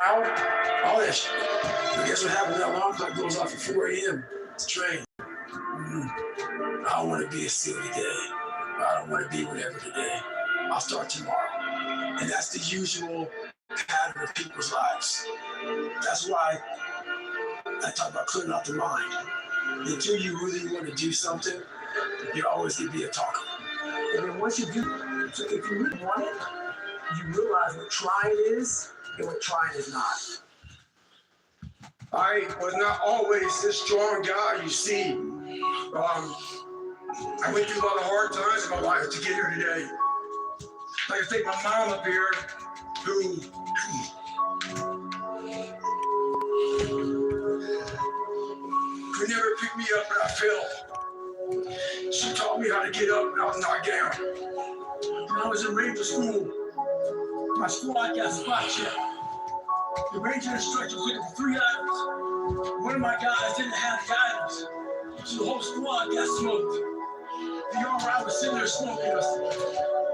All that shit. But guess what happens? That alarm clock goes off at 4 a.m. It's train. I don't want to be a SEAL today. I don't want to be whatever today. I'll start tomorrow. And that's the usual pattern of people's lives. That's why I talk about clearing out the mind. Until you really want to do something, you're always going to be a talker. And then once you do, so if you really want it, you realize what trying is and what trying is not. I was not always this strong guy you see. I went through a lot of hard times in my life to get here today. Like I take my mom up here, who could never pick me up when I fell. She taught me how to get up when I was knocked down. When I was in Ranger school, my squad got spot checked. The Ranger instructor was looking for 3 items. One of my guys didn't have the items, so the whole squad got smoked. The R.I. was sitting there smoking us.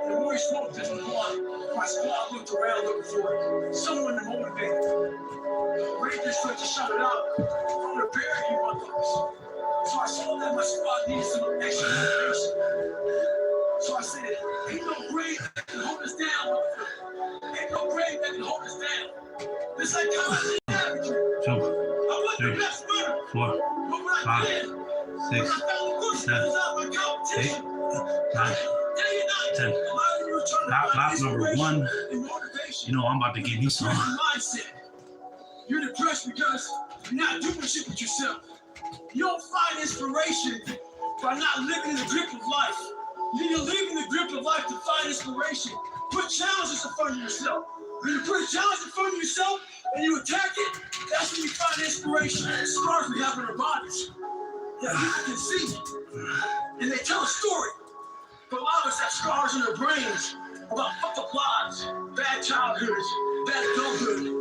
And when we smoked this blunt, my squad looked around looking for someone to motivate. The Ranger instructor shouted out, "I'm gonna bury you motherfuckers." So I saw that my squad needed some extra motivation. So I said, "Ain't no grave that can hold us down. Ain't no grave that can hold us down. This ain't coming damage. I wasn't the best runner, but when I did, 6, 7, 8, 9, 10. Lap number 1. You know I'm about to give you some. You're depressed because you're not doing shit with yourself. You don't find inspiration by not living in the grip of life. You need to live in the grip of life to find inspiration. Put challenges in front of yourself. When you put a challenge in front of yourself and you attack it, that's when you find inspiration. The scars we have in our bodies that people can see. And they tell a story. But a lot of us have scars in our brains about fucked up lives, bad childhoods, bad adulthood.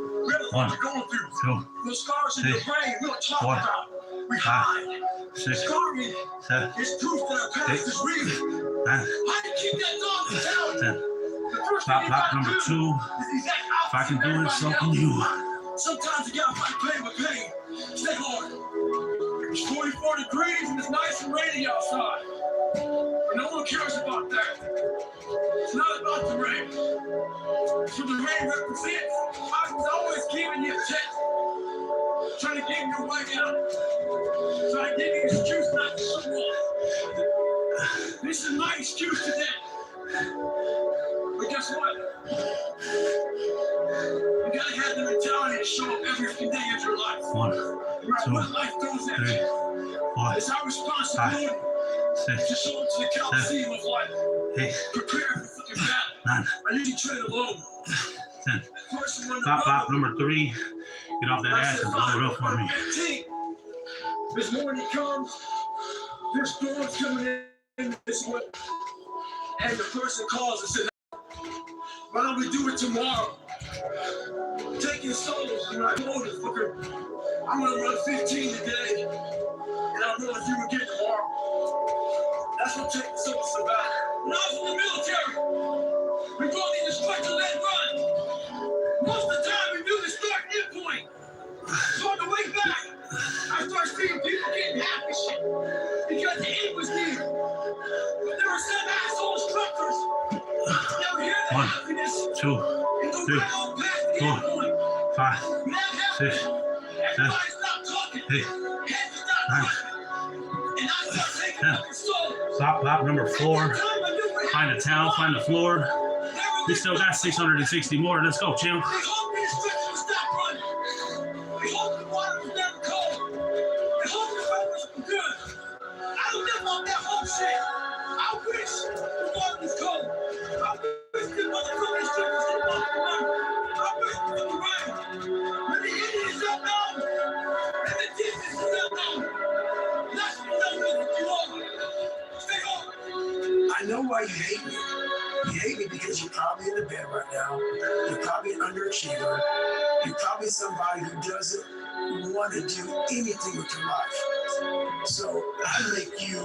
What you're going through. Those scars in your brain we don't talk about. We hide. Scarring is proof that our past is real. How do you keep that dog mentality? Lap number 2. If I can do it, so can you. Sometimes you gotta fight pain with pain. Stay hard. It's 44 degrees and it's nice and rainy outside. But no one cares about that. It's not about the rain. It's what the rain represents. I was always keeping you checked. Trying to give you a way out. Trying to give you an excuse not to show up. This is my excuse today. But guess what? You gotta have the mentality to show up every single day of your life. 1, 2, what life throws at 3, 4, it's our responsibility 6, to show up to the Coliseum of life. 8, prepare for fucking battle. 9, I usually train alone. 10. Lap number 3. Get off that ass and blow it up for me. This morning comes, there's storms coming in this way. And the person calls and says, "Why don't we do it tomorrow?" Taking souls, and I told this fucker, "I'm gonna run 15 today, and I'll run a few again tomorrow." That's what taking souls is about. When I was in the military, we both need to structure-led run. Most of the time, we do the start end point. So on the way back, I started seeing people getting happy shit because the end was near. But there were some asshole instructors that were here to 1, happiness 2, 3, 4, 5, 6, 7, 8, 9, 10. Stop lap number 4. Find a towel, find the floor. We still got 660 more. Let's go, champ. They hope the instructors will stop running. They hope the water was never cold. They hope the weather was good. I don't live on that whole shit. I wish the water was cold. I wish the motherfucking instructors didn't want to run. I wish it was the rain. When the Indians up now, and the distance is up now. That's what you are. Stay home. I know why you hate me. You hate me because you're probably in the bed right now. You're probably an underachiever. You're probably somebody who doesn't want to do anything with your life. So I make you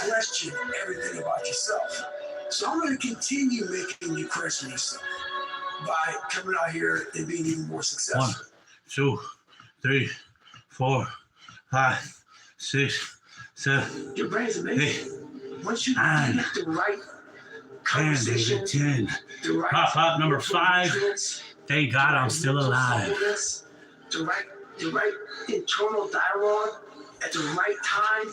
question everything about yourself. So I'm going to continue making you question yourself. by coming out here and being even more successful. 1, 2, 3, 4, 5, 6, 7. Your brain's amazing. 8, Once you 9, get the right 10, conversation, baby, 10. the right Pop number 5. Thank God I'm still alive. The right internal dialogue at the right time,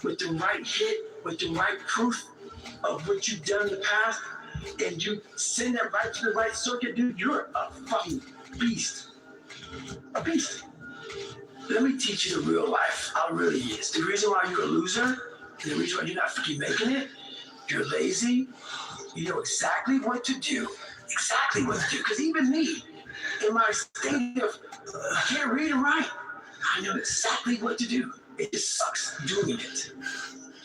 with the right hit, with the right proof of what you've done in the past, and you send that right to the right circuit, dude, you're a fucking beast. A beast. Let me teach you the real life, how it really is. The reason why you're a loser, the reason why you're not fucking making it, you're lazy, you know exactly what to do. Exactly what to do. Because even me, in my state of, I can't read and write, I know exactly what to do. It just sucks doing it.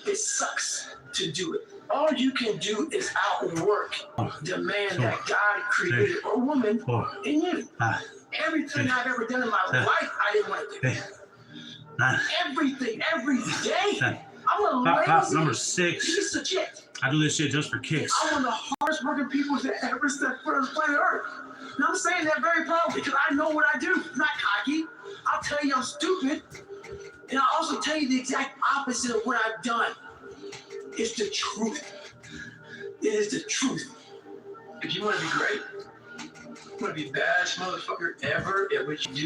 It sucks to do it. All you can do is outwork the man that God created, or woman, in you. Everything I've ever done in my life, I didn't want to do. Everything, every day. I'm a lazy Number 6. piece of shit. I do this shit just for kicks. I'm one of the hardest working people that ever stepped foot on this planet Earth. And I'm saying that very proudly because I know what I do. I'm not cocky. I'll tell you I'm stupid. And I'll also tell you the exact opposite of what I've done. It's the truth. It is the truth. If you want to be great, you want to be the baddest motherfucker ever at what you do,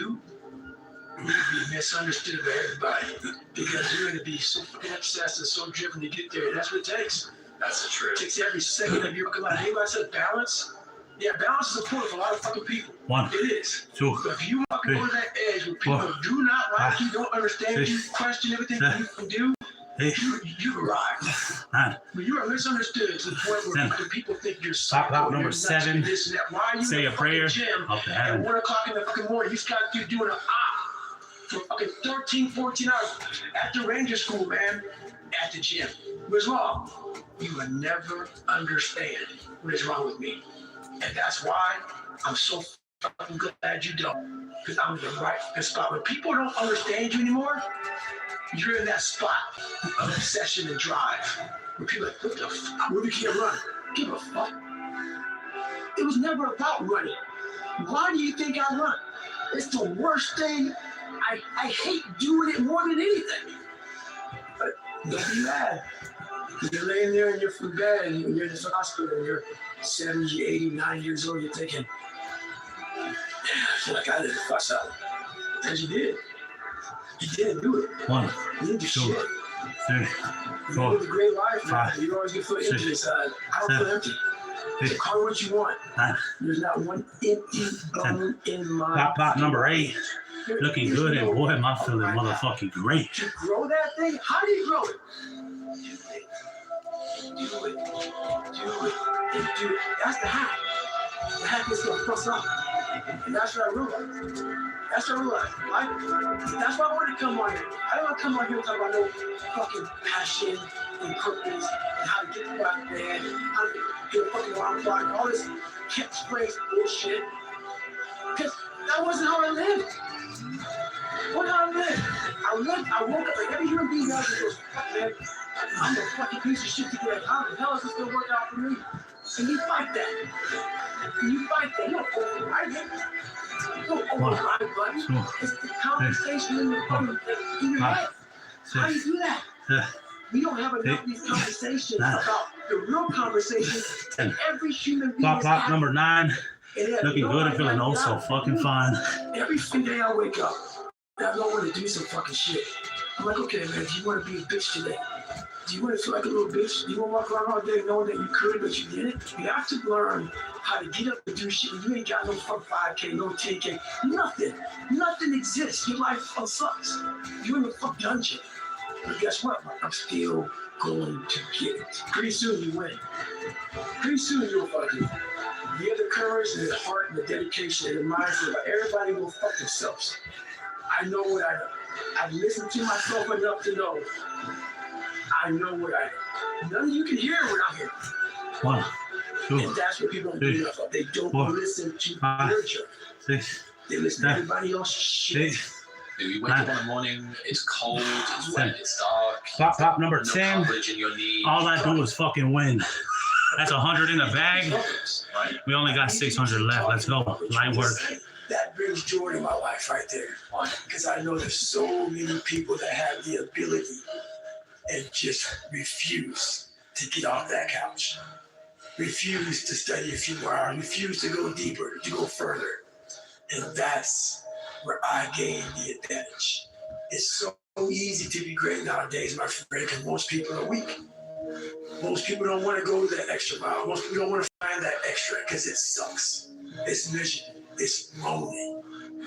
you need to be misunderstood by everybody because you're going to be so fucking obsessed and so driven to get there. And that's what it takes. That's the truth. It takes every second of your life. Anybody said balance? Yeah, balance is important for a lot of fucking people. 1, It is. 2, But if you fucking go to that edge where people 4, do not like 5, you, don't understand 6, you, question everything that you can do, 8, you arrive. 9. But you are misunderstood to the point where 10. people think you're Pop you're number nuts, 7. this and that. Why are you Say in a the prayer. fucking gym Up to at heaven. 1 o'clock in the fucking morning? You got you doing an for fucking 13, 14 hours at the ranger school, man, at the gym. What's wrong? You will never understand what is wrong with me. And that's why I'm so fucking glad you don't. Because I'm in the right spot. When people don't understand you anymore, you're in that spot of obsession and drive. Where people are like, what the fuck? Ruby can't run. Give a fuck. It was never about running. Why do you think I run? It's the worst thing. I hate doing it more than anything. But don't be mad. You're laying there in your food bed and you're in this hospital and you're 70, 80, 90 years old. You're thinking, I feel like I did the fuss out. Because you did. You didn't do it. 1, You didn't do 2, shit. 3, You 4, lived a great life, man. 5, You always get feel empty 6, inside. I don't feel 7, empty. 8, So call it what you want. 9. There's not one empty bone in my Pop number 8. There Looking is good, and no boy, am I right feeling now. motherfucking great. To grow that thing, how do you grow it? Do it. And do it. That's the hack. The hack is the first up. And that's what I realized. That's what I realized. That's why I wanted to come on here. I don't want to come on here and talk about no fucking passion and purpose and how to get the fuck bad, how to get a fucking alarm clock, and all this catchphrase bullshit. Because that wasn't how I lived. What how I lived? I woke up like every human being does and goes, fuck man, I'm a fucking piece of shit today. How the hell is this gonna work out for me? And you fight that. You don't override it. You don't override it, buddy. It's the conversation in your head. How do you do that? We don't have enough of these conversations about the real conversations that every human being is having. Number 9. And Looking good and feeling oh so fucking fine. Every single day I wake up, and I don't want to do some fucking shit. I'm like, okay, man, do you want to be a bitch today? Do you want to feel like a little bitch? Do you want to walk around all day knowing that you could, but you didn't? You have to learn how to get up and do shit. You ain't got no fucking 5K, no 10K, nothing. Nothing exists. Your life sucks. You're in the fuck dungeon. But guess what? I'm still going to get it. Pretty soon you win. Pretty soon you'll fucking. You have the courage and the heart and the dedication and the mindset. Everybody will fuck themselves. I know what I know. I've listened to myself enough to know. I know what I know. None of you can hear what I'm hearing. 1, 2, And that's what people don't do enough of. They don't 4, listen to 5, their job. 6, They listen to everybody else's shit. 8. You wake up in the morning, it's cold, it's wet, it's dark. Pop number no 10. coverage in your knee. All I do is fucking win. That's 100 in the bag. Right? We only got 600 left. Let's go. Light work. That brings joy to my life right there. Because I know there's so many people that have the ability and just refuse to get off that couch. Refuse to study a few more hours. Refuse to go deeper, to go further. And that's where I gain the advantage. It's so easy to be great nowadays, my friend, because most people are weak. Most people don't want to go that extra mile. Most people don't want to find that extra because it sucks. It's miserable. It's lonely.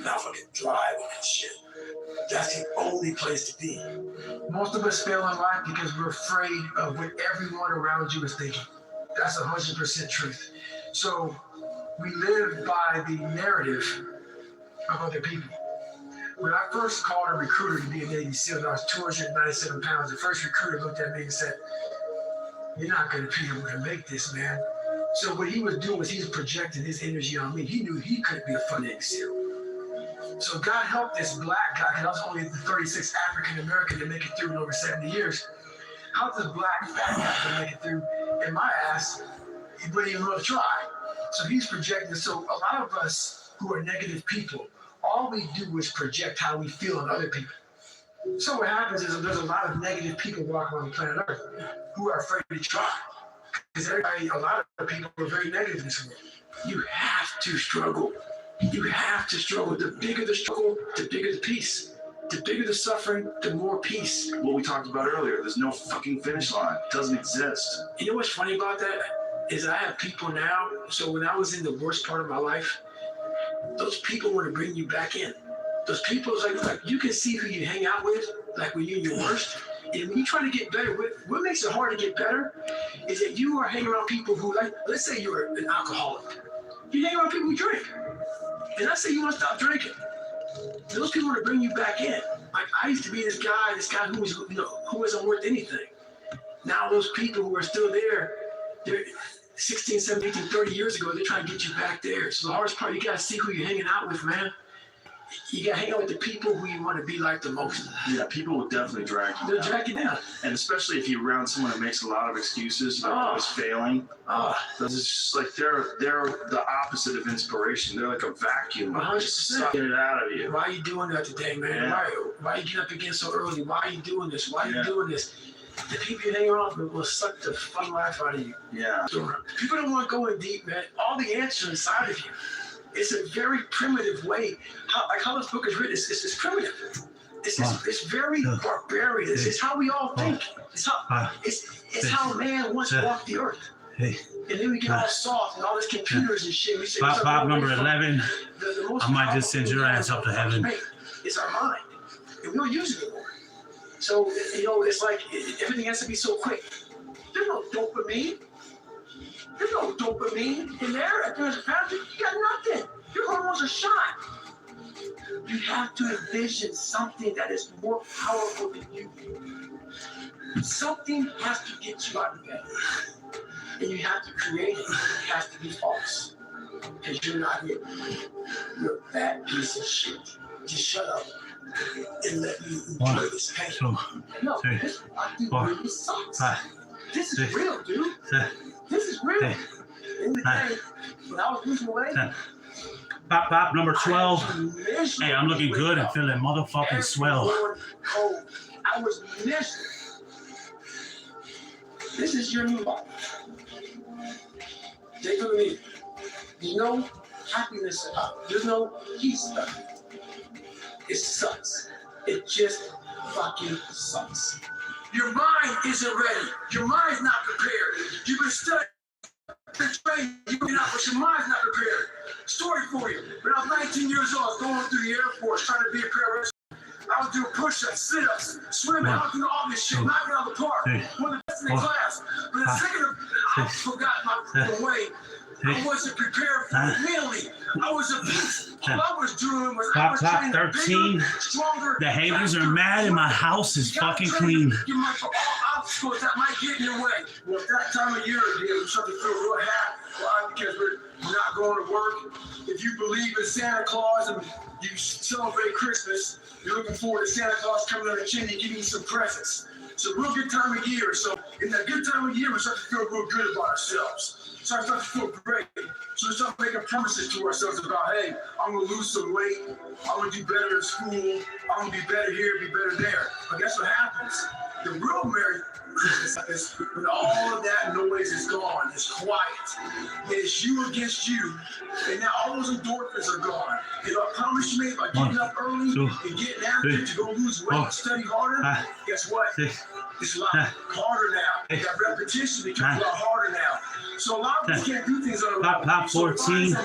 Not fucking driving and shit. That's the only place to be. Most of us fail in life because we're afraid of what everyone around you is thinking. That's 100% truth. So we live by the narrative of other people. When I first called a recruiter to be a Navy SEAL, I was 297 pounds. The first recruiter looked at me and said, "You're not going to be able to make this, man." So what he was doing was he was projecting his energy on me. He knew he couldn't be a fucking Navy SEAL. So God helped this black guy, because I was only the 36th African American to make it through in over 70 years. How this black fat guy to make it through? And my ass, he wouldn't even want to try. So he's projecting. So a lot of us who are negative people, all we do is project how we feel on other people. So what happens is there's a lot of negative people walking on the planet Earth who are afraid to try. Because a lot of people are very negative in this world. You have to struggle. You have to struggle. The bigger the struggle, the bigger the peace. The bigger the suffering, the more peace. What we talked about earlier, there's no fucking finish line. It doesn't exist. You know what's funny about that? Is I have people now, so when I was in the worst part of my life, those people want to bring you back in. Those people, like you can see who you hang out with, like when you're in your worst. And when you try to get better, what makes it hard to get better is that you are hanging around people who, like, let's say you're an alcoholic. You hang around people who drink. And let's say you want to stop drinking. Those people want to bring you back in. Like, I used to be this guy who was, who wasn't worth anything. Now those people who are still there, they're 16, 17, 18, 30 years ago, they're trying to get you back there. So the hardest part, you got to see who you're hanging out with, man. You got to hang out with the people who you want to be like the most. Yeah, people will definitely drag you They'll down. drag you down. And especially if you're around someone that makes a lot of excuses about always failing. Because it's just like they're the opposite of inspiration. They're like a vacuum. 100%. Sucking it out of you. Why are you doing that today, man? Yeah. Why are you getting up again so early? Why are you doing this? Why are you doing this? The people you hang around with will suck the fun life out of you. Yeah. People don't want to go in deep, man. All the answers inside of you. It's a very primitive way. How this book is written, it's primitive. It's very barbarian. It's how we all think. It's how man once walked the earth. Hey. And then we get all soft and all this computers and shit. We say, Bob number 11. I might just send your ass up to heaven. It's our mind. And we don't use it anymore. So, it's like everything has to be so quick. There's no dopamine. There's no dopamine in there. At 300 pounds, you got nothing. Your hormones are shot. You have to envision something that is more powerful than you. Something has to get you out of bed. And you have to create it. It has to be false. Because you're not it. You're a bad piece of shit. Just shut up and let me enjoy this pain. No, this really sucks. This is real, dude. This is real. In the day, when I was losing weight, Pop, number 12. Hey, I'm looking good and feeling motherfucking swell. I was miserable. This is your new life. Take it with me. There's no happiness about it. There's no peace about it. It sucks. It just fucking sucks. Your mind isn't ready. Your mind's not prepared. You've been studying, been trained, you've been out, but your mind's not prepared. Story for you. When I was 19 years old, going through the Air Force, trying to be a paramedic. I was doing push-ups, sit-ups, swimming, I was doing all this shit, knocking out the park. One of the best in the class. But the second of I forgot the way. I wasn't prepared for it mentally. I was a beast. All I was doing was I was trying to be bigger, stronger. The haters are mad and my house is fucking clean. You might for all obstacles that might get in your way. Well, at that time of year, you start to feel real happy. Why? Because we're not going to work. If you believe in Santa Claus and you celebrate Christmas, you're looking forward to Santa Claus coming on the chimney, giving you some presents. It's a real good time of year. So in that good time of year, we start to feel real good about ourselves. So I start to feel great. So we start making promises to ourselves about, hey, I'm gonna lose some weight. I'm gonna do better in school. I'm gonna be better here, be better there. But guess what happens? The real marriage is when all of that noise is gone, it's quiet. It's you against you. And now all those endorphins are gone. And I promise you, mate, by getting up early and getting after it to go lose weight and study harder, guess what? It's a lot harder now. That repetition becomes a lot harder now. So a lot of us can't do things on the Pop 14. Get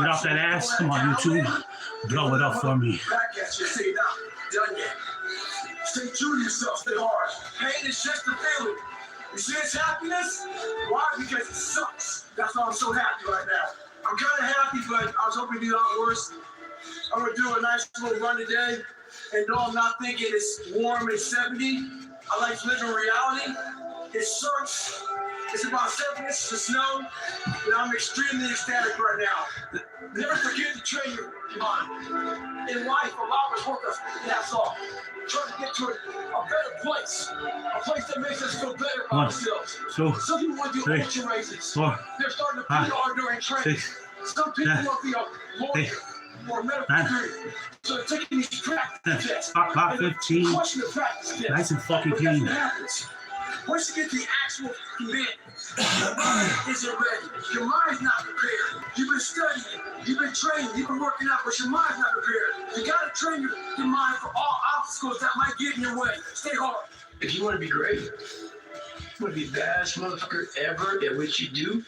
off that ass. Come on, YouTube. Blow it up for me. Back at you, say, not done yet. Stay true to yourself. Stay hard. Pain is just a feeling. You see it's happiness? Why? Because it sucks. That's why I'm so happy right now. I'm kind of happy, but I was hoping to do a lot worse. I'm going to do a nice little run today. And no, I'm not thinking it's warm and 70. I like to live in reality. It sucks. It's about 7 inches of snow, and I'm extremely ecstatic right now. Never forget to train your mind. In life, a lot of us work us ass off, trying to get to a better place, a place that makes us feel better about ourselves. Some people want to do ultra races. They're starting to put on during training. Some people want to be a lawyer or a medical degree. So they're taking these practice tests. Pop 15. Question the practice test. Nice and fucking But guess clean. what happens? Once you get the actual event, your mind isn't ready. Your mind's not prepared. You've been studying, you've been training, you've been working out, but your mind's not prepared. You gotta train your mind for all obstacles that might get in your way. Stay hard. If you want to be great, you want to be the baddest motherfucker ever at what you do,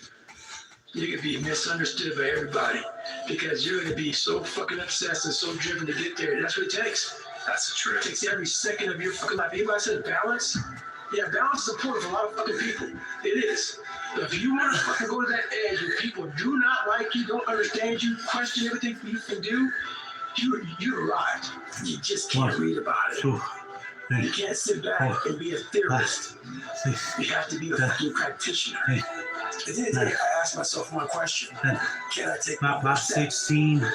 you're gonna be misunderstood by everybody because you're gonna be so fucking obsessed and so driven to get there. That's what it takes. That's the truth. It takes every second of your fucking life. Anybody said balance? Yeah, balance is important for a lot of fucking people. It is. But if you want to fucking go to that edge where people do not like you, don't understand you, question everything you can do, you arrived. You just can't read about it. You can't sit back and be a theorist. You have to be a fucking practitioner. At the end of the day, I asked myself one question. Can I take Pop 16.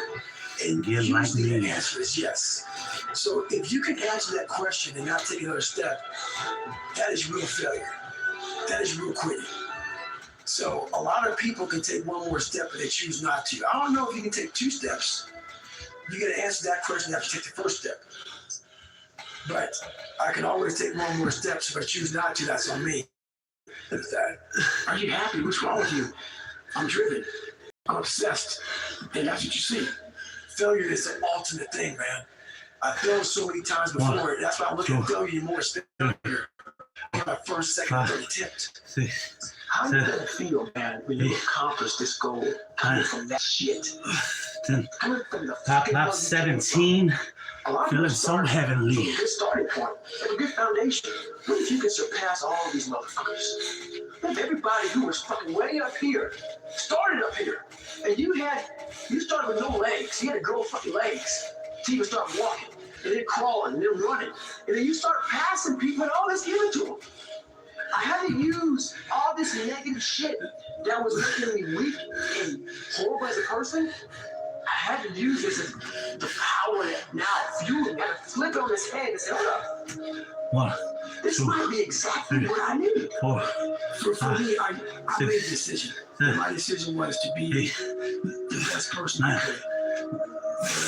And Get usually like me. the answer is yes. So if you can answer that question and not take another step, that is real failure. That is real quitting. So a lot of people can take one more step, but they choose not to. I don't know if you can take 2 steps. You got to answer that question after you take the first step. But I can always take one more step, so if I choose not to, that's on me. That's that. Are you happy? What's wrong with you? I'm driven. I'm obsessed. And that's what you see. Failure is the ultimate thing, man. I failed so many times before. That's why I'm looking at failure more as failure. My first, second, third attempt. How are you gonna feel, man, when you accomplish this goal coming from that shit? Coming from the Pop 17. Feeling so heavenly. A good starting point, a good foundation. What if you can surpass all of these motherfuckers? Look, everybody who was fucking way up here started up here, and you started with no legs. You had to grow fucking legs till you start walking, and then crawling, and then running, and then you start passing people, and all this given to them. I had to use all this negative shit that was making me weak and horrible as a person. I had to use this as the power that now fueled me. I had to flip it on his head and say, hold up. 1, This 2, might be exactly what I need. 4. For me, I made a decision. And my decision was to be the best person I could.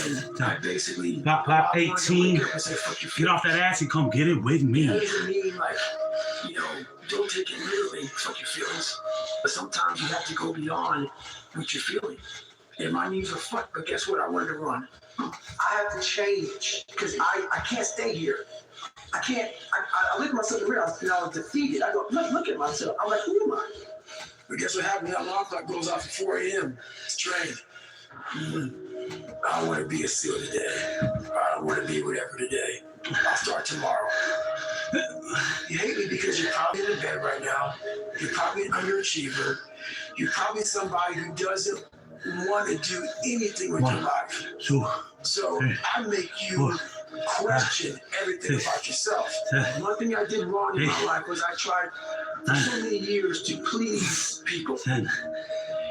And I basically Pop 18. Get off that ass and come get it with me. That doesn't mean like, don't take it literally, fuck your feelings. But sometimes you have to go beyond what you're feeling. And my knees are fucked, but guess what? I wanted to run. I have to change because I can't stay here. I can't. I look at myself in the mirror and I was defeated. I go, look at myself. I'm like, who am I? But guess what happened? That alarm clock goes off at 4 a.m. It's trained. I don't want to be a SEAL today. I don't want to be whatever today. I'll start tomorrow. You hate me because you're probably in bed right now. You're probably an underachiever. You're probably somebody who doesn't want to do anything with your life. So I make you question everything about yourself. One thing I did wrong in my life was I tried for so many years to please people.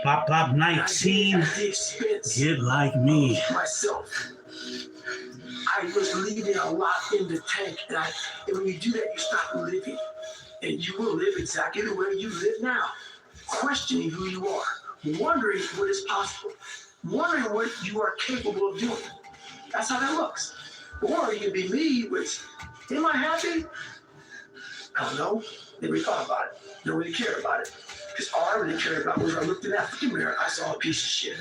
Pop 19. Get like me. Myself. I was leaving a lot in the tank. And when you do that, you stop living. And you will live exactly the way you live now. Questioning who you are. Wondering what is possible. Wondering what you are capable of doing. That's how that looks. Or you can be me, which, am I happy? I don't know. Never really thought about it. Don't really care about it. Because all I really cared about was when I looked in that fucking mirror, I saw a piece of shit.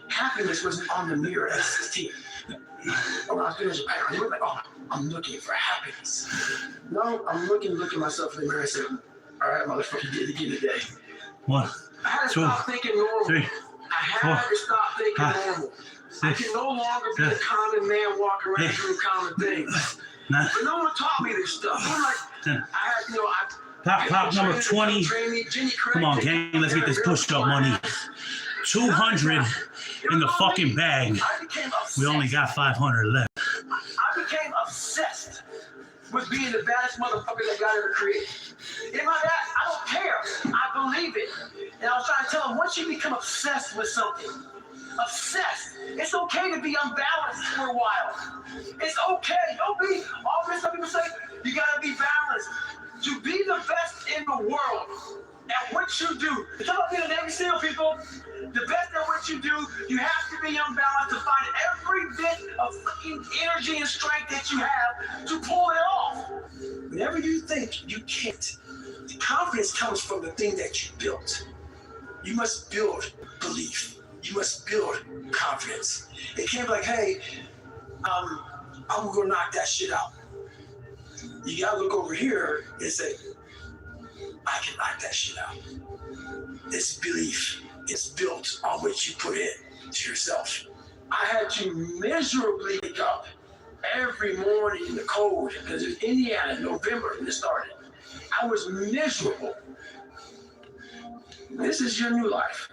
Happiness wasn't on the mirror at 16. When I was doing Japan, I was like, oh, I'm looking for happiness. No, I'm looking at myself in the mirror and said, all right, motherfucker, you did it again today. 1, I had to 2, stop thinking normal. 3, I had to stop thinking 5, normal. I 6, can no longer be a common man walking around doing common things. 9, But no one taught me this stuff. I'm like, 10. I had, Pop number 20. Come on, gang. Let's get this push-up money. 200 in the fucking bag. We only got 500 left. I became obsessed with being the baddest motherfucker that God ever created. Am I that? I don't care. I believe it. And I was trying to tell him, once you become obsessed with something, obsessed, it's okay to be unbalanced for a while. It's okay. Don't be, all this stuff people say, you gotta be balanced. To be the best in the world at what you do. It's about being an Navy SEAL, people. The best at what you do, you have to be unbalanced to find every bit of fucking energy and strength that you have to pull it off. Whenever you think you can't, the confidence comes from the thing that you built. You must build belief. You must build confidence. It can't be like, hey, I'm gonna knock that shit out. You gotta look over here and say, I can knock that shit out. It's belief. It's built on what you put in to yourself. I had to miserably wake up every morning in the cold because it was Indiana in November when it started. I was miserable. This is your new life.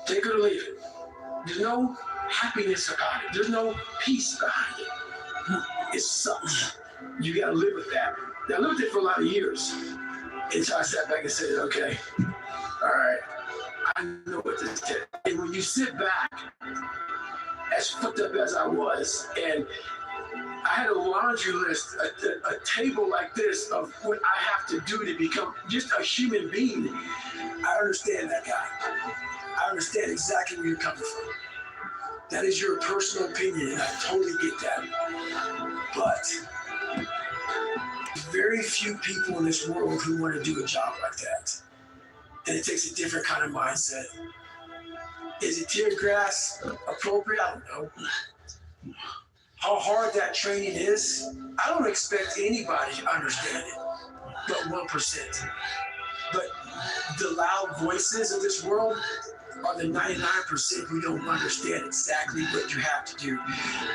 Take it or leave it. There's no happiness behind it. There's no peace behind it. It sucks. You gotta live with that. I lived with it for a lot of years until I sat back and said, okay, all right, I know what this is. And when you sit back, as fucked up as I was, and I had a laundry list, a table like this of what I have to do to become just a human being, I understand that guy. I understand exactly where you're coming from. That is your personal opinion, and I totally get that. But very few people in this world who want to do a job like that. And it takes a different kind of mindset. Is it tear grass appropriate? I don't know. How hard that training is, I don't expect anybody to understand it, but 1%. But the loud voices of this world are the 99% who don't understand exactly what you have to do.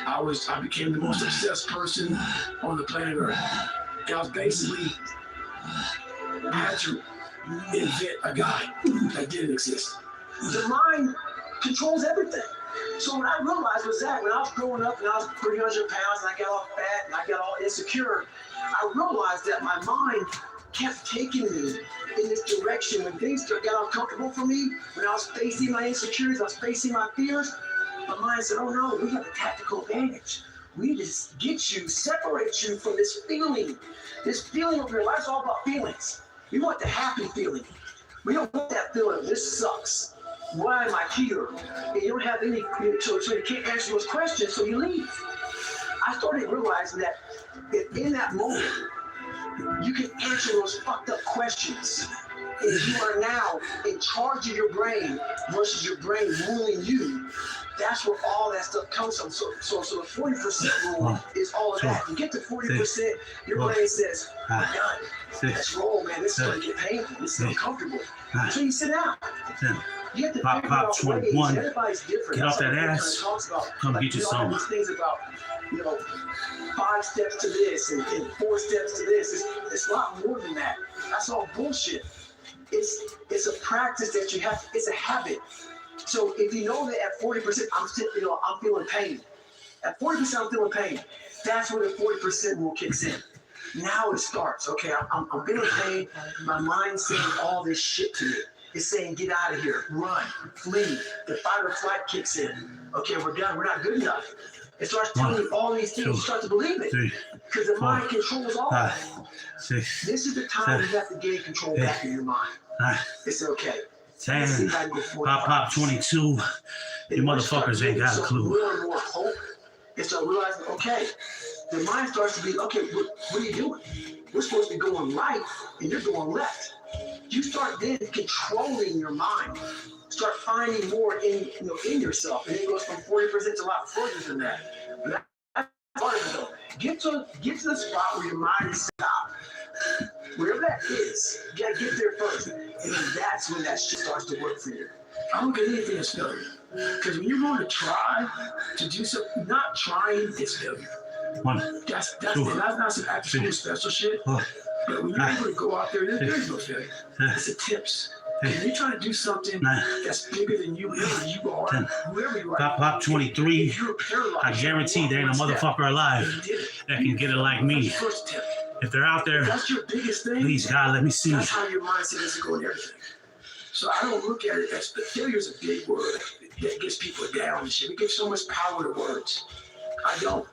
I became the most obsessed person on the planet Earth. And I was basically, I had to invent a guy that didn't exist. The mind controls everything. So what I realized was that when I was growing up and I was 300 pounds and I got all fat and I got all insecure, I realized that my mind kept taking me in this direction. When things got uncomfortable for me, when I was facing my insecurities, I was facing my fears, my mind said, oh no, we have a tactical advantage. We need to get you, separate you from this feeling. This feeling of your life's all about feelings. We want the happy feeling. We don't want that feeling of this sucks. Why am I here? And you don't have any, so you can't answer those questions, so you leave. I started realizing that if in that moment, you can answer those fucked up questions. If you are now in charge of your brain versus your brain ruling you, that's where all that stuff comes from. So the 40% rule is all of that. You get to 40%, your brain says, we're done. Let's roll, man. This is going to get painful. This is uncomfortable. So you sit down. You have to figure out ways. Everybody's different. Get off that ass. Come get you some. These things about, 5 steps to this and 4 steps to this. It's a lot more than that. That's all bullshit. It's a practice that you have. It's a habit. So if you know that at 40%, I'm feeling pain. At 40%, I'm feeling pain. That's where the 40% rule kicks in. Now it starts. Okay, I'm feeling pain. My mind's saying all this shit to me. It's saying, get out of here, run, flee. The fight or flight kicks in. Okay, we're done. We're not good enough. It starts telling you all these things. You start to believe it. Because the mind controls all of it. 6, This is the time you have to gain control back in your mind. It's okay. 10, pop 22. You motherfuckers ain't got a clue. More and more hope. And start realizing, okay, the mind starts to be, okay, what are you doing? We're supposed to be going right, and you're going left. You start then controlling your mind. Start finding more in yourself, and it goes from 40% to a lot further than that. But that's part of it, though. Get to the spot where your mind is stopped. Wherever that is, you gotta get there first, and then that's when that shit starts to work for you. I don't look at anything as failure, because when you're going to try to do something, not trying is failure. That's not some after school special shit. But when you're able to go out there, there's no failure. It's the tips. When you're trying to do something that's bigger than you, whoever you are, whoever you are. Pop 23. I guarantee there ain't a motherfucker alive that can get it like me. If they're out there, that's your biggest thing. Please, God, let me see. That's how your mindset is to go in everything. So I don't look at it as failure is a big word that gets people down and shit. We give so much power to words. I don't.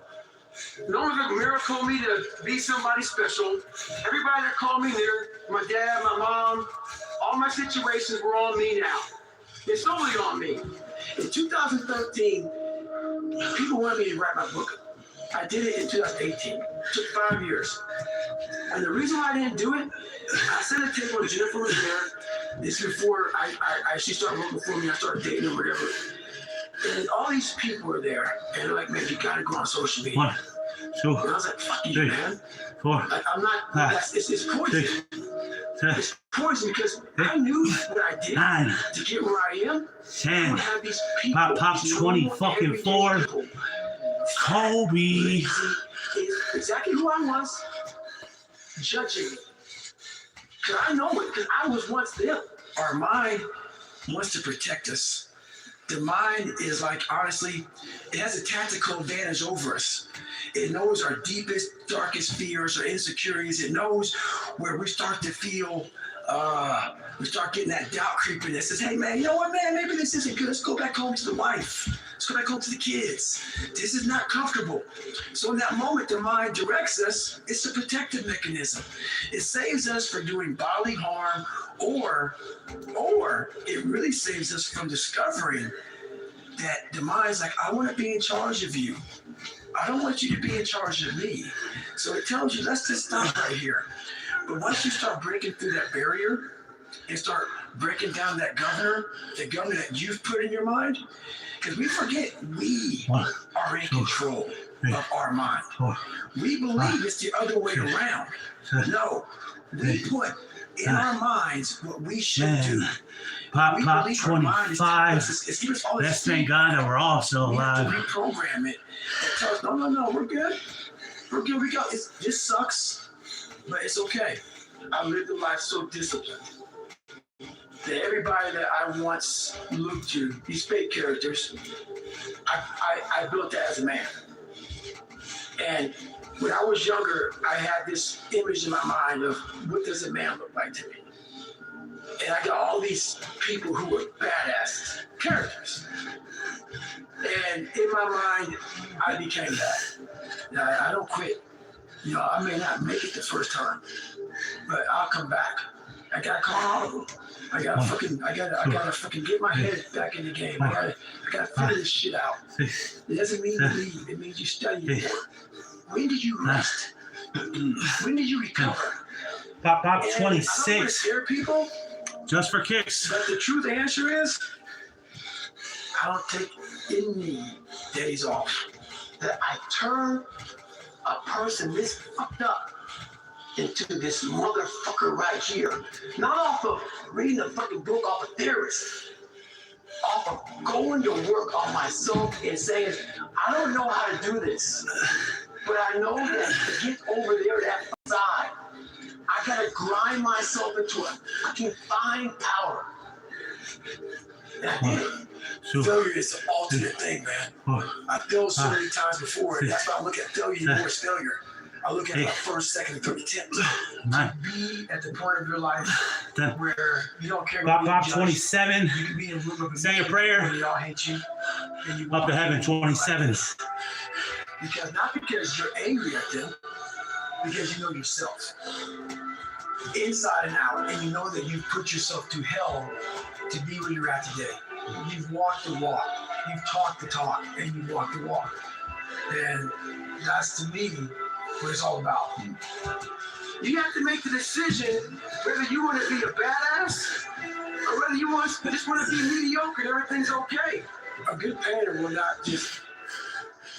No one's ever mirror called me to be somebody special. Everybody that called me there, my dad, my mom, all my situations were on me now. It's only on me. In 2013, people wanted me to write my book. I did it in 2018. It took 5 years. And the reason why I didn't do it, I sent a tape when Jennifer was there. This before she started working before me. I started dating or whatever. And all these people were there. And they're like, man, you gotta go on social media. 1, 2, and I was like, fuck you, 3, man. 4. Like, I'm not, it's poison. 6, It's poison because I knew what I did 9, to get where I am. 10. Have these people, Pop 20 fucking 4. Kobe. It's exactly who I was, judging me. Because I know it, because I was once them. Our mind wants to protect us. The mind is like, honestly, it has a tactical advantage over us. It knows our deepest, darkest fears or insecurities. It knows where we start to feel, we start getting that doubt creeping that says, hey man, you know what, man, maybe this isn't good. Let's go back home to the wife. Let's go back home to the kids. This is not comfortable. So in that moment, the mind directs us. It's a protective mechanism. It saves us from doing bodily harm, or it really saves us from discovering that the mind's like, I want to be in charge of you. I don't want you to be in charge of me. So it tells you, let's just stop right here. But once you start breaking through that barrier and start breaking down that governor that you've put in your mind, because we forget we are in control of our mind. We believe it's the other way around. No, we put in our minds what we should do. Pop 25. Let's thank God that we're all still alive. We have to reprogram it and tell us, no, we're good. We're good. We got this sucks, but it's okay. I lived a life so disciplined that everybody that I once looked to, these fake characters, I built that as a man. And when I was younger, I had this image in my mind of what does a man look like to me? And I got all these people who were badass characters. And in my mind, I became that. Now, I don't quit. You know, I may not make it the first time, but I'll come back. I gotta call all of them. I gotta fucking get my head back in the game. I gotta figure this shit out. It doesn't mean you leave. It means you study more. When did you rest? When did you recover? Pop And I don't 26. want to scare people, Just for kicks. but the truth answer is, I don't take any days off. That I turn a person this fucked up into this motherfucker right here. Not off of reading a fucking book off a theorist. Off of going to work on myself and saying, I don't know how to do this. But I know that to get over there that side, I gotta grind myself into a fucking fine powder. And I did it. Failure is the ultimate thing, man. I failed so many times before. That's why I look at failure more as failure. I look at my first, second, and third attempt. To be at the point of your life where you don't care about Pop 27. You can be in a room of Say a prayer. where they all hate you. And you Up to heaven, 27. Because not because you're angry at them, because you know yourself. Inside and out, and you know that you've put yourself through hell to be where you're at today. You've walked the walk, you've talked the talk, and you've walked the walk. And that's, to me, what it's all about. You have to make the decision whether you want to be a badass or whether you just want to be mediocre and everything's okay. A good painter will not just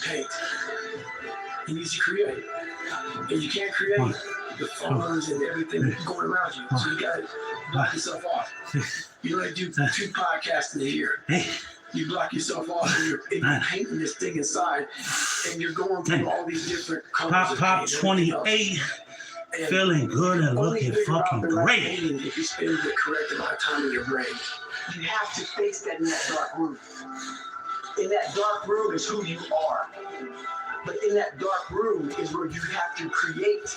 paint. He needs to create. And you can't create the phones and everything going around you. So you got to block yourself off. You only do 2 podcasts in a year. You block yourself off and you're painting this thing inside and you're going through all these different colors. Pop 28. Feeling good and looking fucking great. If you spend the correct amount of time in your brain, you have to face that in that dark room. In that dark room is who you are. But in that dark room is where you have to create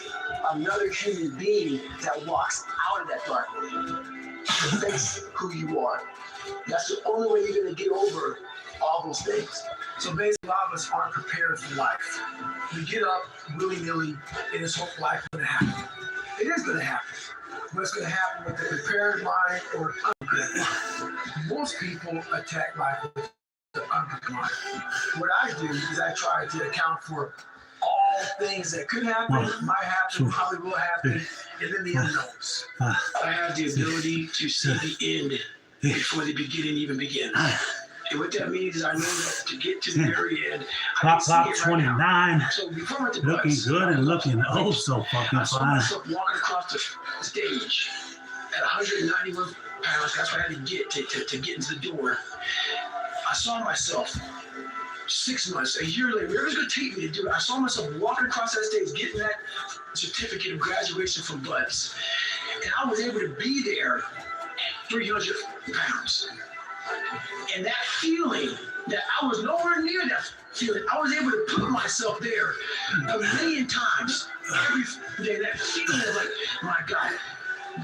another human being that walks out of that dark room to face who you are. That's the only way you're going to get over all those things. So basically, a lot of us aren't prepared for life. We get up willy-nilly and just hope life is going to happen. It is going to happen. But it's going to happen with a prepared mind or an unprepared mind. Most people attack life with the unprepared mind. What I do is I try to account for all things that could happen, might happen, probably will happen, and then the unknowns. I have the ability to see the end before the beginning even begins. And what that means is I know that to get to the very end, I can see it 29. right now. So before I went to Looking bus, good and looking oh so fucking I saw fine. myself walking across the stage at 191 pounds. That's what I had to get to get into the door. I saw myself 6 months, a year later, whatever it's going to take me to do it. I saw myself walking across that stage, getting that certificate of graduation from Buds. And I was able to be there at 300 pounds. And that feeling, that I was nowhere near that feeling, I was able to put myself there a million times every day. That feeling of like, my God,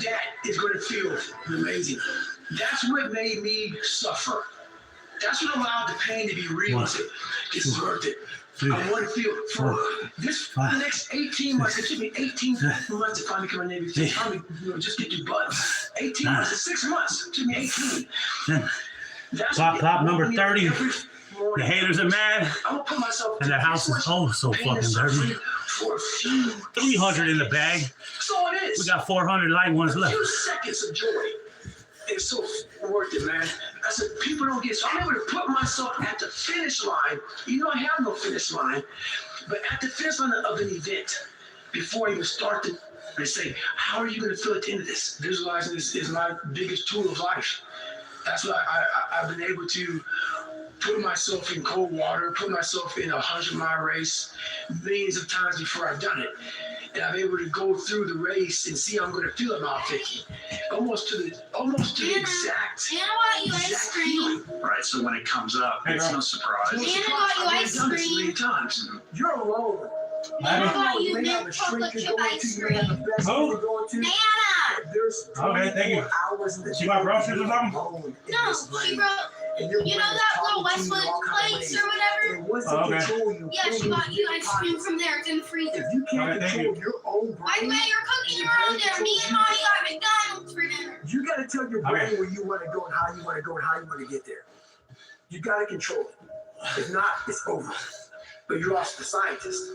that is going to feel amazing. That's what made me suffer. That's what allowed the pain to be real. This is worth it. I want to feel for the next 18 months. It took me 18 months to finally become a Navy SEAL. Finally, just get through Buds. 18 months. It's 6 months. It took me 18. Pop number 30. The haters are mad. I'm gonna put myself and the house is oh so fucking dirty. 300 in the bag. So it is. We got 400 light ones left. A few seconds of joy. It's so worth it, man. I said, people don't get, so I'm able to put myself at the finish line. You know, I have no finish line, but at the finish line of an event, before I even start to, they say, how are you going to feel at the end of this? Visualizing this is my biggest tool of life. That's what I've been able to put myself in cold water, put myself in a 100-mile race millions of times before I've done it. And I'm able to go through the race and see how I'm going to feel at mile 50, almost to the exact. Anna got you ice cream. Right, so when it comes up, it's no surprise. Anna got you ice I've done this cream. many times. You're alone. Anna got you may have a mint shrink chocolate you're chip going ice to, you may have the cream. best Who? you're going to. Anna! There's Okay, thank you. 24 hours in the She got groceries or something? No, she wrote, you know that little Westwood plates or whatever? Yeah, she got you ice cream from there. It's in the freezer. If you can't Okay, thank control you. your own By the brain, way, you're cooking your own dinner. Me and Mommy got McDonald's for dinner. you got to tell your brain Okay. where you want to go and how you want to go and how you want to get there. You got to control it. If not, it's over. But you're also the scientist.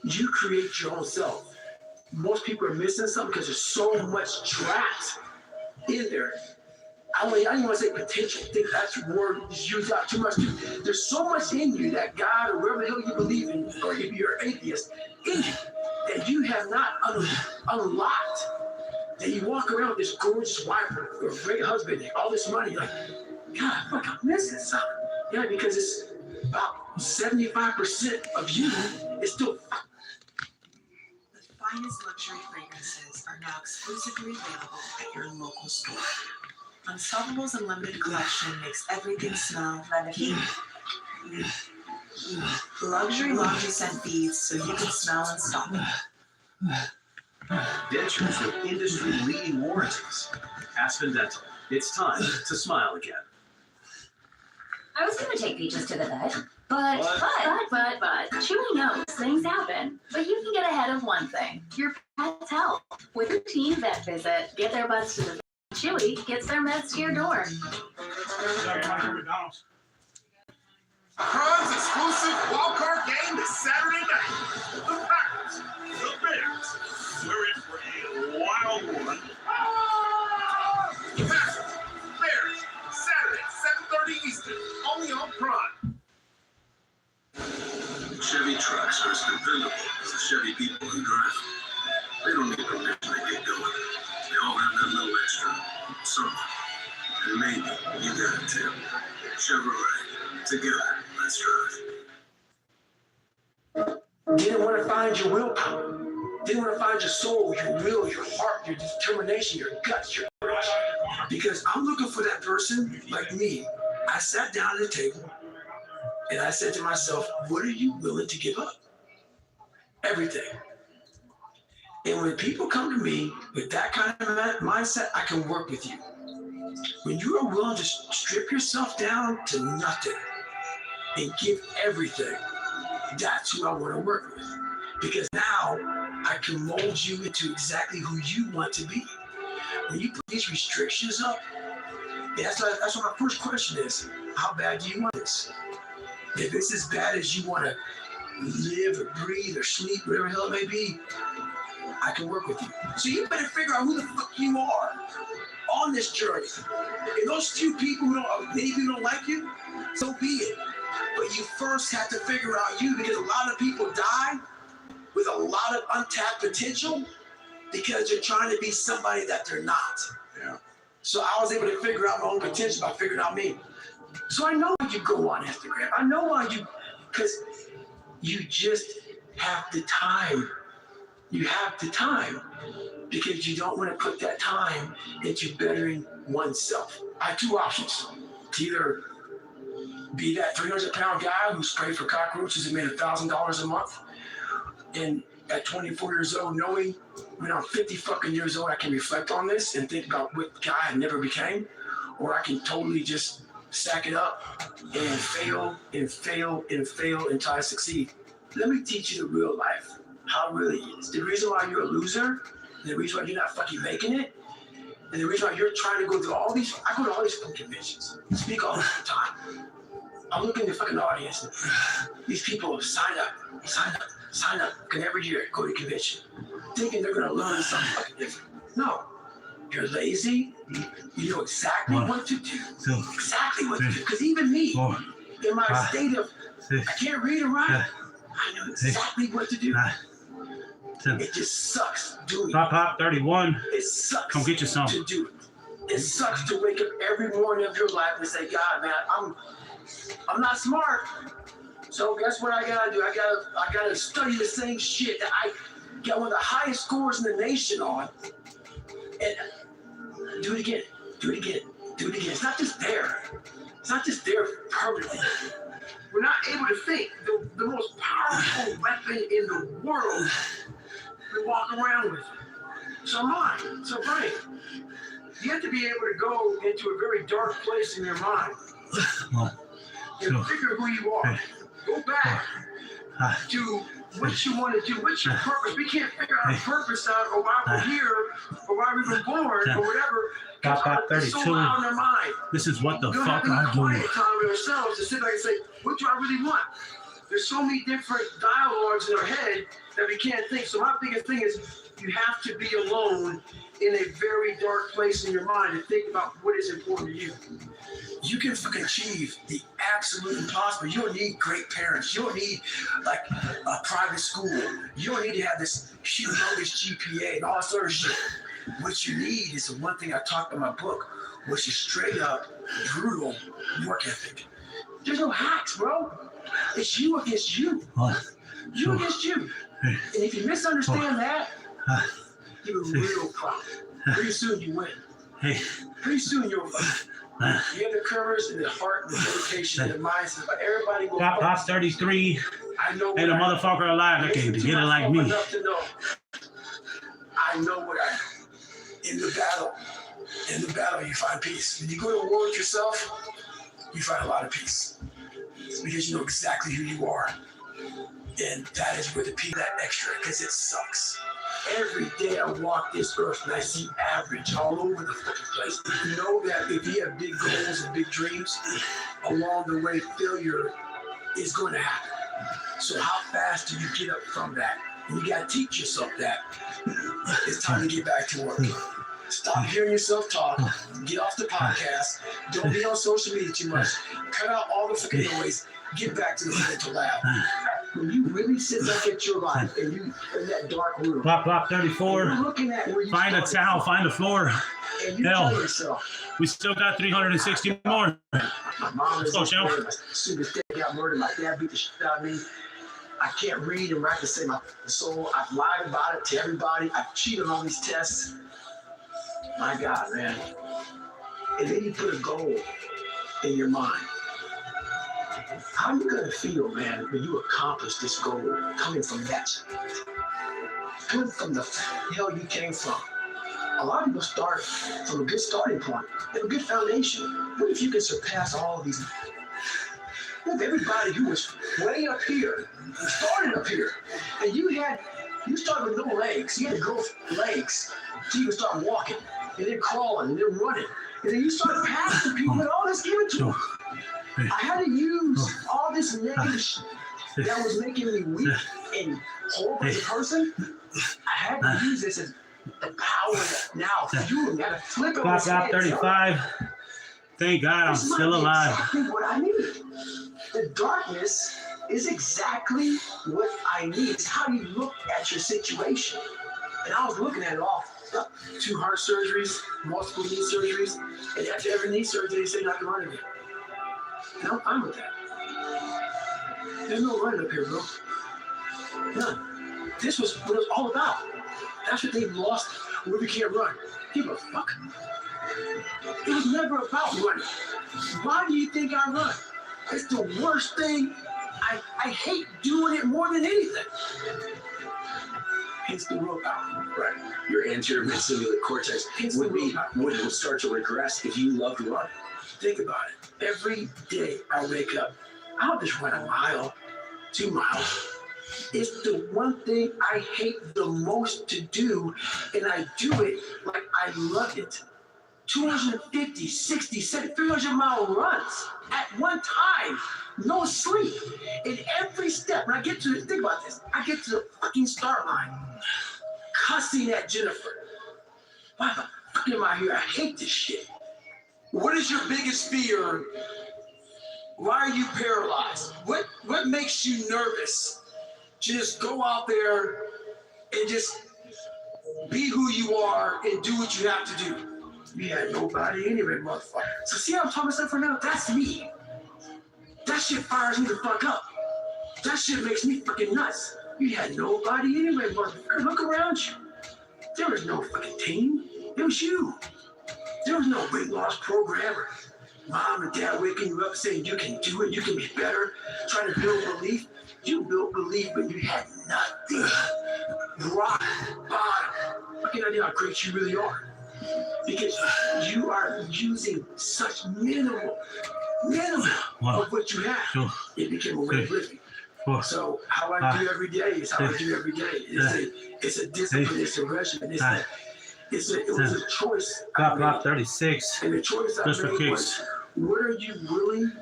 You create your own self. Most people are missing something because there's so much trapped in there. I don't even want to say potential. I think that's a word used out too much. There's so much in you that God or whatever the hell you believe in, or if you're an atheist, in you that you have not unlocked. And you walk around with this gorgeous wife or great husband and all this money, like, God, fuck, I'm missing something. Yeah, because it's about 75% of you is still. The finest luxury fragrances are now exclusively available at your local store. Unstoppable's Unlimited Collection makes everything smell remedy. Luxury laundry scent beads so you can smell unstoppable. Dentures with industry-leading warranties. Aspen Dental. It's time to smile again. I was going to take Peaches to the vet, But Chewy knows things happen. But you can get ahead of one thing: your pet's health. With routine vet visit, get their butts to the vet. Chewy gets their meds to your door. Crun's exclusive wildcard game this Saturday night. The Packers, the Bears. We're in for a wild one. Packers, Bears, Saturday, 7:30 Eastern, only on Prime. Chevy trucks are as dependable as the Chevy people who drive them. They don't need permission to get going. They all have that little extra something. And maybe you got it too. Chevrolet. Together, let's drive. Didn't want to find your willpower. Didn't want to find your soul, your will, your heart, your determination, your guts, your courage. Because I'm looking for that person like me. I sat down at the table and I said to myself, what are you willing to give up? Everything. And when people come to me with that kind of mindset, I can work with you. When you are willing to strip yourself down to nothing and give everything, that's who I want to work with. Because now I can mold you into exactly who you want to be. When you put these restrictions up, that's what my first question is. How bad do you want this? If it's as bad as you want to live or breathe or sleep, whatever the hell it may be, I can work with you. So you better figure out who the fuck you are on this journey. And those few people who maybe don't like you, so be it. But you first have to figure out you, because a lot of people die with a lot of untapped potential because they're trying to be somebody that they're not. Yeah. So I was able to figure out my own potential by figuring out me. So I know why you go on Instagram. I know why because you just have the time. You have the time because you don't want to put that time into bettering oneself. I have two options. To either be that 300-pound guy who sprayed for cockroaches and made $1,000 a month, and at 24 years old, knowing when I'm 50 fucking years old, I can reflect on this and think about what guy I never became, or I can totally just sack it up and fail and fail and fail until I succeed. Let me teach you the real life, how it really is. The reason why you're a loser, the reason why you're not fucking making it, and the reason why you're trying to go through all these, I go to all these fucking conventions, speak all the time. I'm looking at the fucking audience. These people sign up, and every year go to convention, thinking they're gonna learn something fucking different. No, you're lazy. You know exactly what to do. Exactly what to do. Because even me, in my state of, I can't read and write, I know exactly what to do. It just sucks doing it. Pop 31. It sucks. Come get you some. To do it. It sucks to wake up every morning of your life and say, God, man, I'm not smart. So guess what I gotta do? I gotta study the same shit that I got one of the highest scores in the nation on. And do it again. It's not just there. It's not just there permanently. We're not able to think. The most powerful weapon in the world, we walk around with it. So mind, so brain. You have to be able to go into a very dark place in your mind and figure who you are. Go back to what you want to do, what's your purpose. We can't figure our purpose out, or why we're here, or why we were born, or whatever. Pop 32. So out in our mind. This is what the We don't fuck have any I do. quiet time with ourselves to sit back and say, what do I really want? There's so many different dialogues in our head that we can't think. So my biggest thing is you have to be alone in a very dark place in your mind to think about what is important to you. You can fucking achieve the absolute impossible. You don't need great parents. You don't need like a private school. You don't need to have this humongous GPA and all this other shit. What you need is the one thing I talked about in my book, which is straight up brutal work ethic. There's no hacks, bro. It's you against you. You against you. And if you misunderstand that, you have a real problem. Pretty soon you win. Pretty soon you'll win. You have the courage and the heart and the dedication and the mindset. But everybody will Pop 33. I know Ain't a motherfucker alive that can get it like me. Enough to know. I know what I do. In the battle, you find peace. When you go to war with yourself, you find a lot of peace. because you know exactly who you are. And that is where the people that extra, because it sucks. Every day I walk this earth and I see average all over the fucking place. You know that if you have big goals and big dreams, along the way failure is going to happen. So how fast do you get up from that? And you got to teach yourself that. It's time to get back to work. Stop hearing yourself talk. Get off the podcast. Don't be on social media too much. Cut out all the fucking noise. Get back to the mental lab. When you really sit back at your life and you in that dark room, Block 34. looking at where you Find a started towel, from, find a floor. and you Hell. tell yourself, We still got 360 more. my mom is Let's go, murdered, my super step got murdered, my dad beat the shit out of me. I can't read and write to save my soul. I've lied about it to everybody. I've cheated on all these tests. My God, man. And then you put a goal in your mind. How are you gonna feel, man, when you accomplish this goal coming from that? Coming from the hell you came from. A lot of people start from a good starting point. They have a good foundation. What if you can surpass all of these? You have everybody who was way up here, started up here, and you started with no legs. You had to grow legs so you could start walking, and then crawling, and then running. And then you start passing people, and let's give it to them. I had to use all this negative shit that was making me weak and horrible as a person. I had to use this as the power now for you. You gotta flip it. Block 35. Thank God I'm still alive. Exactly what I need. The darkness is exactly what I need. It's how you look at your situation. And I was looking at it all. 2 heart surgeries, multiple knee surgeries, and after every knee surgery, they say not to run again. And I'm fine with that. There's no running up here, bro. None. This was what it was all about. That's what they lost when we can't run. Give a fuck. It was never about running. Why do you think I run? It's the worst thing. I hate doing it more than anything. Hence the willpower. Right. Your anterior vestibular cortex would start to regress if you loved running. Think about it. Every day I wake up, I'll just run a mile, 2 miles. It's the one thing I hate the most to do, and I do it like I love it. 250, 60, 70, 300-mile runs at one time, no sleep. And every step, when I get to think about this, I get to the fucking start line, cussing at Jennifer. Why the fuck am I here? I hate this shit. What is your biggest fear? Why are you paralyzed? What makes you nervous? Just go out there and just be who you are and do what you have to do. You had nobody anyway, motherfucker. So see how I'm talking myself right now? That's me. That shit fires me the fuck up. That shit makes me fucking nuts. You had nobody anyway, motherfucker. Look around you. There was no fucking team. It was you. There was no weight loss program or mom and dad waking you up saying you can do it, you can be better, trying to build belief. You built belief, but you had nothing. Rock bottom. Fucking idea how great you really are. Because you are using such minimal of what you have. Sure. It became a way of living. Sure. So how I do every day is how I do every day. It's a discipline, it's a regimen, it was a choice. Block 36. And the choice I made was, what are you willing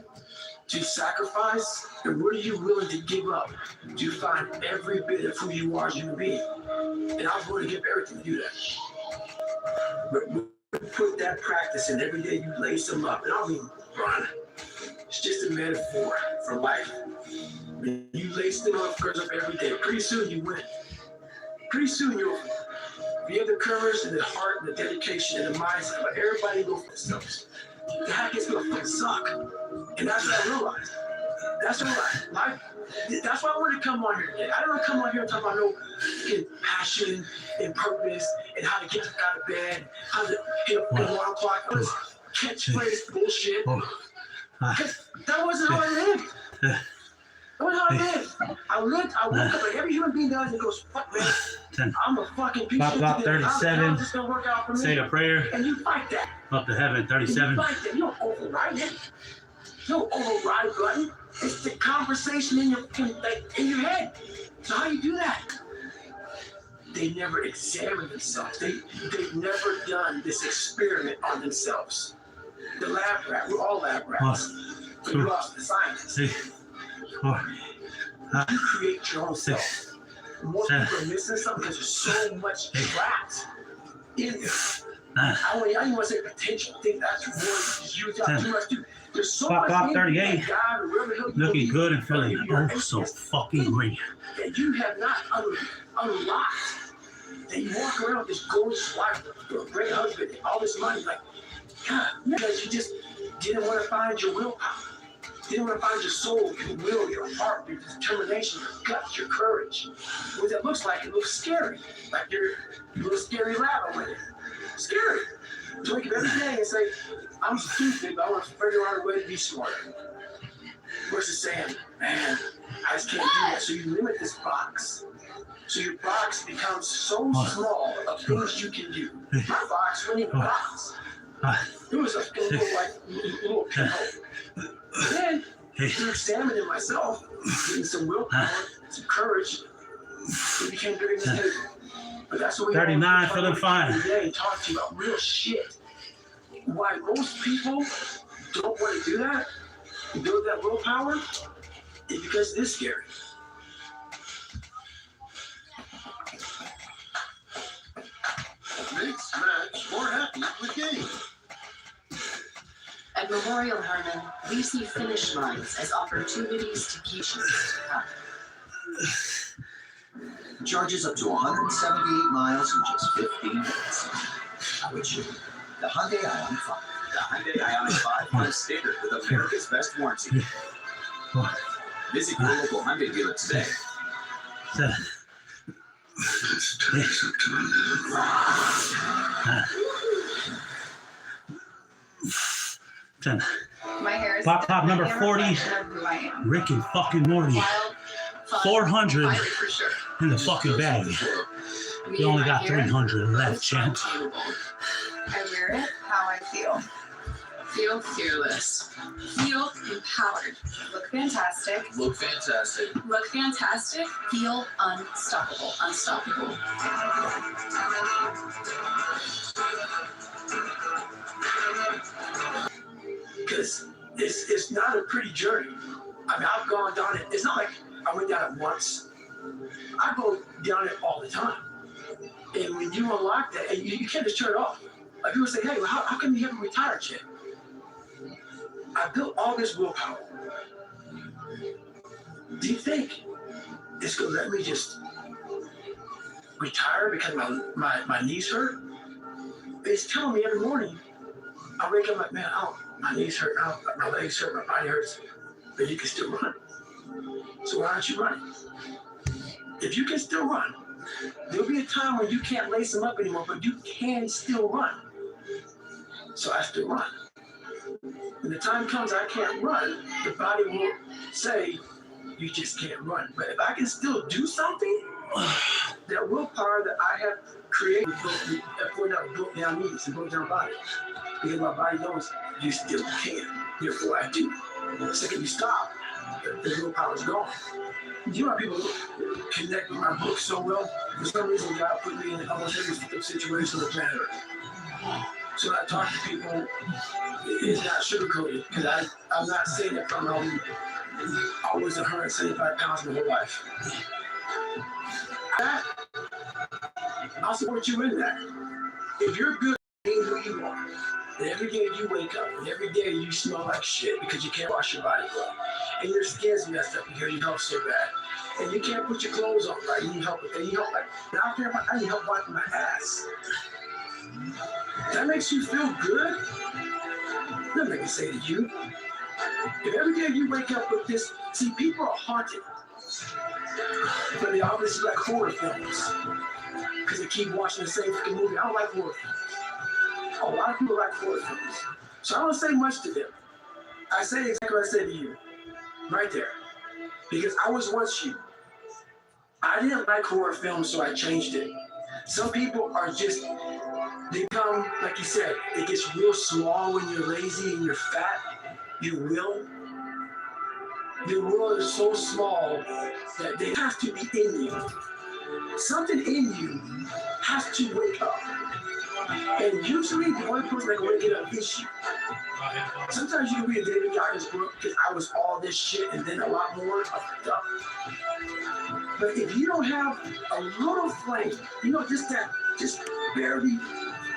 to sacrifice and what are you willing to give up to find every bit of who you are as a human being? And I was willing to give everything to do that. But put that practice in every day, you lace them up. And I don't mean run. It's just a metaphor for life. When you lace them up every day, pretty soon you win. Pretty soon you'll be the courage and the heart and the dedication and the mindset. But everybody go for themselves. The hack is gonna fucking suck. And that's what I realized. That's why I want to come on here today. I don't want to come on here and talk about no passion and purpose and how to get out of bed, how to hit up the 1 o'clock. All this catchphrase bullshit. That wasn't how I lived. That wasn't how I lived. I woke up like every human being does and goes, fuck man, I'm a fucking piece of shit. Block 37. I'm just gonna work out for me. Say a prayer. And you fight that. Up to heaven, 37. You fight that. You don't override it. no override button. It's the conversation in your head. So how do you do that? They never examine themselves. They've never done this experiment on themselves. The lab rat, we're all lab rats. But you lost the science. You create your own self. Most people are missing something because there's so much trapped in there. I don't even want to say potential. I think that's more used up too much too. There's so much in 38. that God, Looking good and feeling so fucking great. that you have not unlocked. That you walk around with this gorgeous wife, a great husband, and all this money, like, God, because you just didn't want to find your willpower. Didn't want to find your soul, your will, your heart, your determination, your guts, your courage. What that looks like, it looks scary. Like you're a little scary rabbit with it. Scary. So wake up every day and say, I'm stupid, but I want to figure out a way to be smarter. Versus saying, man, I just can't do that. So you limit this box. So your box becomes so small of things you can do. My box wasn't even a box. It was a little pinhole. Then, through examining myself, getting some willpower, some courage, it became very stable. But that's what we 39 for the fine. Today, talk to you about real shit. Why most people don't want to do that and build that willpower is because it is scary. Mix, match, or happy with game. At Memorial Herman, we see finish lines as opportunities to keep to come. Charges up to 178 miles in just 15 minutes. How would you? The Hyundai Ioniq 5. The Hyundai Ioniq 5 comes standard with America's best warranty. Visit your local Hyundai dealer today. My hair is Pop number 40. Rick and fucking Morty. 400 for sure. in the fucking bag. You only got 300 left, champ. I wear it how I feel. Feel fearless. Feel empowered. Look fantastic. Look fantastic. Look fantastic. Feel unstoppable. Unstoppable. Because it's not a pretty journey. I mean, I've gone down it. It's not like I went down it once. I go down it all the time. And when you unlock that, and you can't just turn it off. Like people say, hey, well, how come you haven't retired yet? I built all this willpower. Do you think it's gonna let me just retire because my knees hurt? It's telling me every morning. I wake up like, man, my knees hurt, my legs hurt, my body hurts, but you can still run. So why aren't you running? If you can still run, there'll be a time when you can't lace them up anymore, but you can still run. So I still run. When the time comes I can't run, the body will say, you just can't run. But if I can still do something, that willpower that I have created broke down knees and broke down body. Because my body knows you still can. Therefore I do. The second you stop, the willpower is gone. You know how people connect with my book so well? For some reason, God put me in almost every situation on the planet Earth. So when I talk to people, it's not sugarcoated, because I'm not saying it from always 175 pounds my whole life. I'll support you in that. If you're good at being who you are, and every day you wake up, and every day you smell like shit because you can't wash your body well, and your skin's messed up because you help so bad, and you can't put your clothes on right, you need help with that. You help like, I need help wiping my ass. That makes you feel good? That make me say to you. If every day you wake up with this, see, people are haunted. But they obviously like horror films. Because they keep watching the same fucking movie. I don't like horror films. A lot of people like horror films. So I don't say much to them. I say exactly what I said to you. Right there. Because I was once you. I didn't like horror films, so I changed it. Some people are just They come, like you said, it gets real small when you're lazy and you're fat. Your will is so small that they have to be in you. Something in you has to wake up. And usually the only person that can wake it up is you. Sometimes you can read a David Goggins book because I was all this shit and then a lot more of stuff. But if you don't have a little flame, just barely,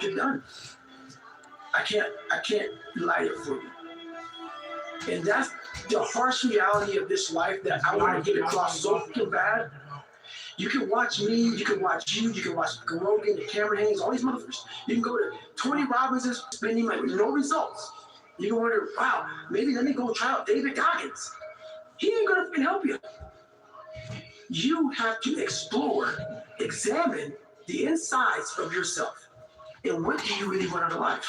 you're done. I can't light it for you. And that's the harsh reality of this life that I want to get across so fucking bad. You can watch me, you can watch you, you can watch Rogan, the camera hangs, all these motherfuckers. You can go to Tony Robbins' spending like with no results. You can wonder, wow, maybe let me go try out David Goggins. He ain't gonna fucking help you. You have to explore, examine the insides of yourself. And what do you really want out of life?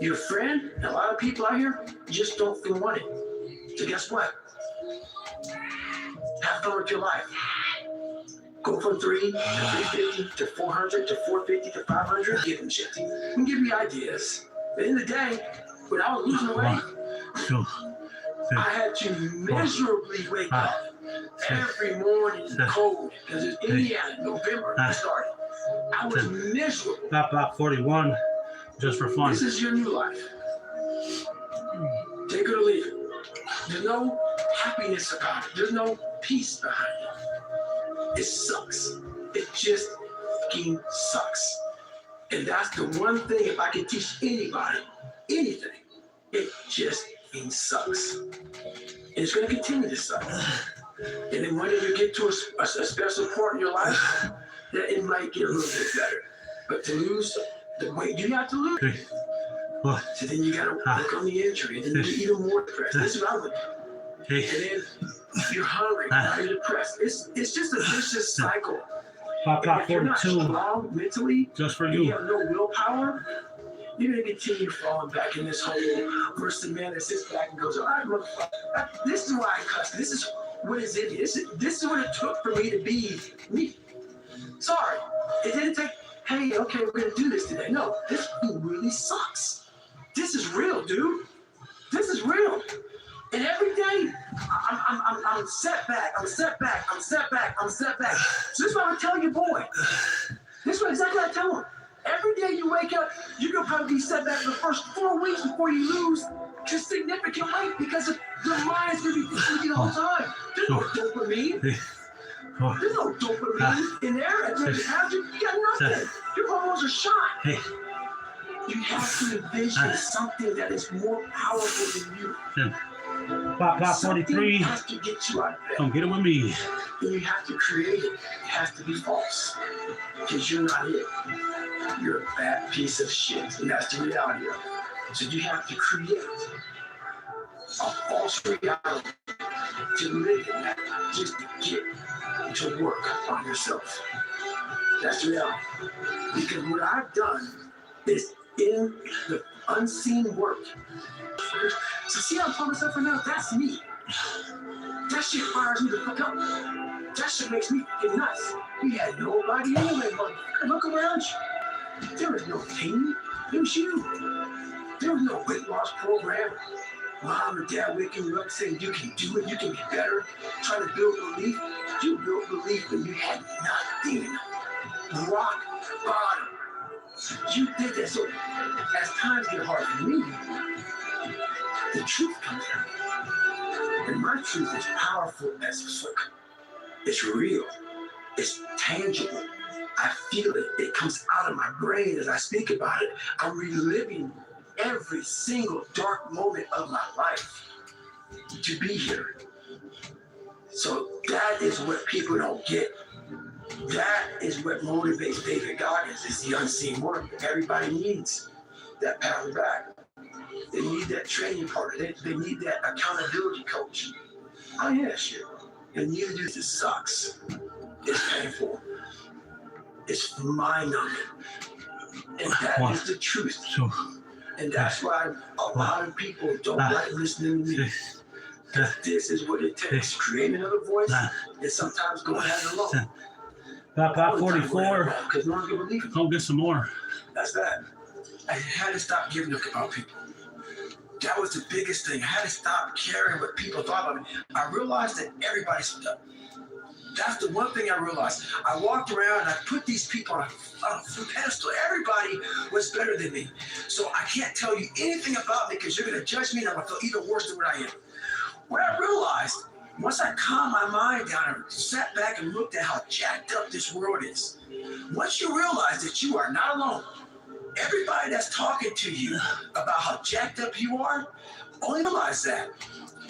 Your friend, and a lot of people out here just don't feel want it. So guess what? Have fun with your life. Go from 3 to 350 to 400 to 450 to 500. Give them shit. And give you ideas. At the end of the day, when I was losing weight, I had to miserably wake up every morning cold because it's Indiana, November, it started. I was miserable. About 41, just for fun. This is your new life. Take it or leave it. There's no happiness about it. There's no peace behind it. It sucks. It just fucking sucks. And that's the one thing, if I can teach anybody anything, it just fucking sucks. And it's going to continue to suck. And then when you get to a special part in your life, that it might get a little bit better. But to lose the weight you have to lose, so then you got to work on the injury, and then you're even more depressed. This is what I would do. And then you're hungry, now you're depressed. It's just a vicious cycle. If you're not strong mentally, just for you have no willpower, you're going to continue falling back in this hole versus the man that sits back and goes, all right, motherfucker, this is why I cuss. This is what is in me. This is what it took for me to be me. Sorry, it didn't take, hey, okay, we're going to do this today. No, this really sucks. This is real, dude. This is real. And every day, I'm set back. So this is what I tell your boy. This is what exactly I tell him. Every day you wake up, you're going to probably be set back for the first 4 weeks before you lose just significant weight because your mind's going to be thinking the whole time. There's no dopamine. There's no dopamine in there. You got nothing. Your hormones are shot. You have to envision something that is more powerful than you. Pop 43. Has to get you out of bed. Come get it with me. And you have to create it. It has to be false. Because you're not it. You're a bad piece of shit. And that's the reality of it. So you have to create a false reality to live in that, just to get to work on yourself. That's the reality. Because what I've done is in the unseen work. So see how I'm talking myself right now? That's me. That shit fires me the fuck up. That shit makes me fucking nuts. We had nobody anyway, motherfucker. Look around you. There was no team. It was you. There was no weight loss program. Mom or dad waking you up saying you can do it, you can get better, trying to build belief. You built belief when you had nothing. Rock bottom. You did that. So as times get hard for me, the truth comes out. And my truth is powerful as fuck. It's real. It's tangible. I feel it. It comes out of my brain as I speak about it. I'm reliving every single dark moment of my life to be here. So that is what people don't get. That is what motivates David Goggins, is the unseen work. Everybody needs that power back. They need that training partner. They need that accountability coach. Oh yeah, shit. And neither do this. Sucks. It's painful. It's mind-numbing. And that is the truth. And that's why a lot of people don't like listening to me. This is what it takes. Create another voice and sometimes go ahead alone. Pop 44. Because no one's gonna believe it. Come get some more. That's that. I had to stop giving a fuck about people. That was the biggest thing. I had to stop caring what people thought of me. I realized that everybody's stuck. That's the one thing I realized. I walked around and I put these people on a pedestal. Everybody was better than me. So I can't tell you anything about me because you're going to judge me and I'm going to feel even worse than what I am. What I realized, once I calmed my mind down and sat back and looked at how jacked up this world is, once you realize that you are not alone, everybody that's talking to you about how jacked up you are, only realize that.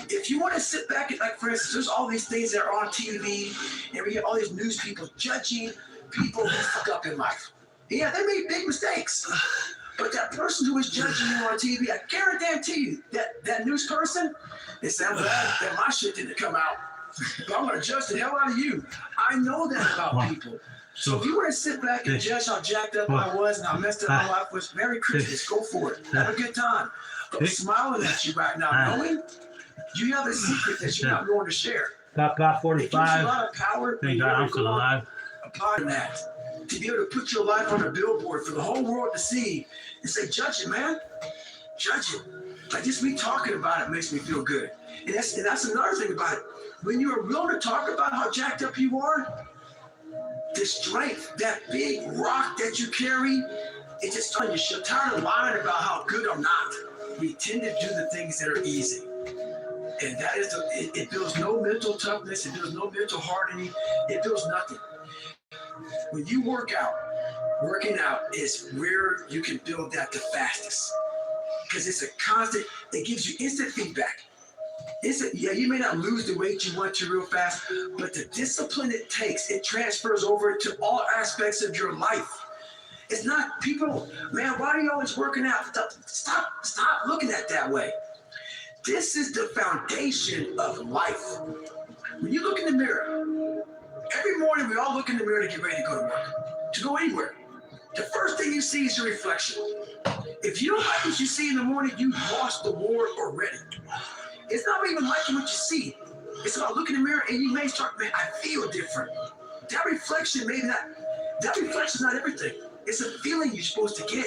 If you want to sit back and, like, for instance, there's all these things that are on TV, and we get all these news people judging people who fuck up in life. Yeah, they made big mistakes. But that person who was judging you on TV, I guarantee you, that news person, they say, I'm glad that my shit didn't come out. But I'm going to judge the hell out of you. I know that about people. So if you want to sit back and judge how jacked up I was and how messed up my life was, Merry Christmas, go for it. Have a good time. But I'm smiling at you right now, knowing you have a secret that you're not going to share. Got 45. It gives you a lot of power. Thank God I'm still alive. Upon that, to be able to put your life on a billboard for the whole world to see and say, judge it, man. Judge it. Like, just me talking about it makes me feel good. And that's another thing about it. When you're willing to talk about how jacked up you are, the strength, that big rock that you carry, it just telling you, you're tired of lying about how good I'm not. We tend to do the things that are easy. And that is, it builds no mental toughness, it builds no mental hardening, it builds nothing. When you work out, working out is where you can build that the fastest. Because it's a constant, it gives you instant feedback. Yeah, you may not lose the weight you want to real fast, but the discipline it takes, it transfers over to all aspects of your life. It's not people, man, why are you always working out? Stop looking at it that way. This is the foundation of life. When you look in the mirror, every morning we all look in the mirror to get ready to go to work, to go anywhere. The first thing you see is your reflection. If you don't like what you see in the morning, you lost the war already. It's not even liking what you see. It's about looking in the mirror and you may start, man, I feel different. That reflection is not everything. It's a feeling you're supposed to get.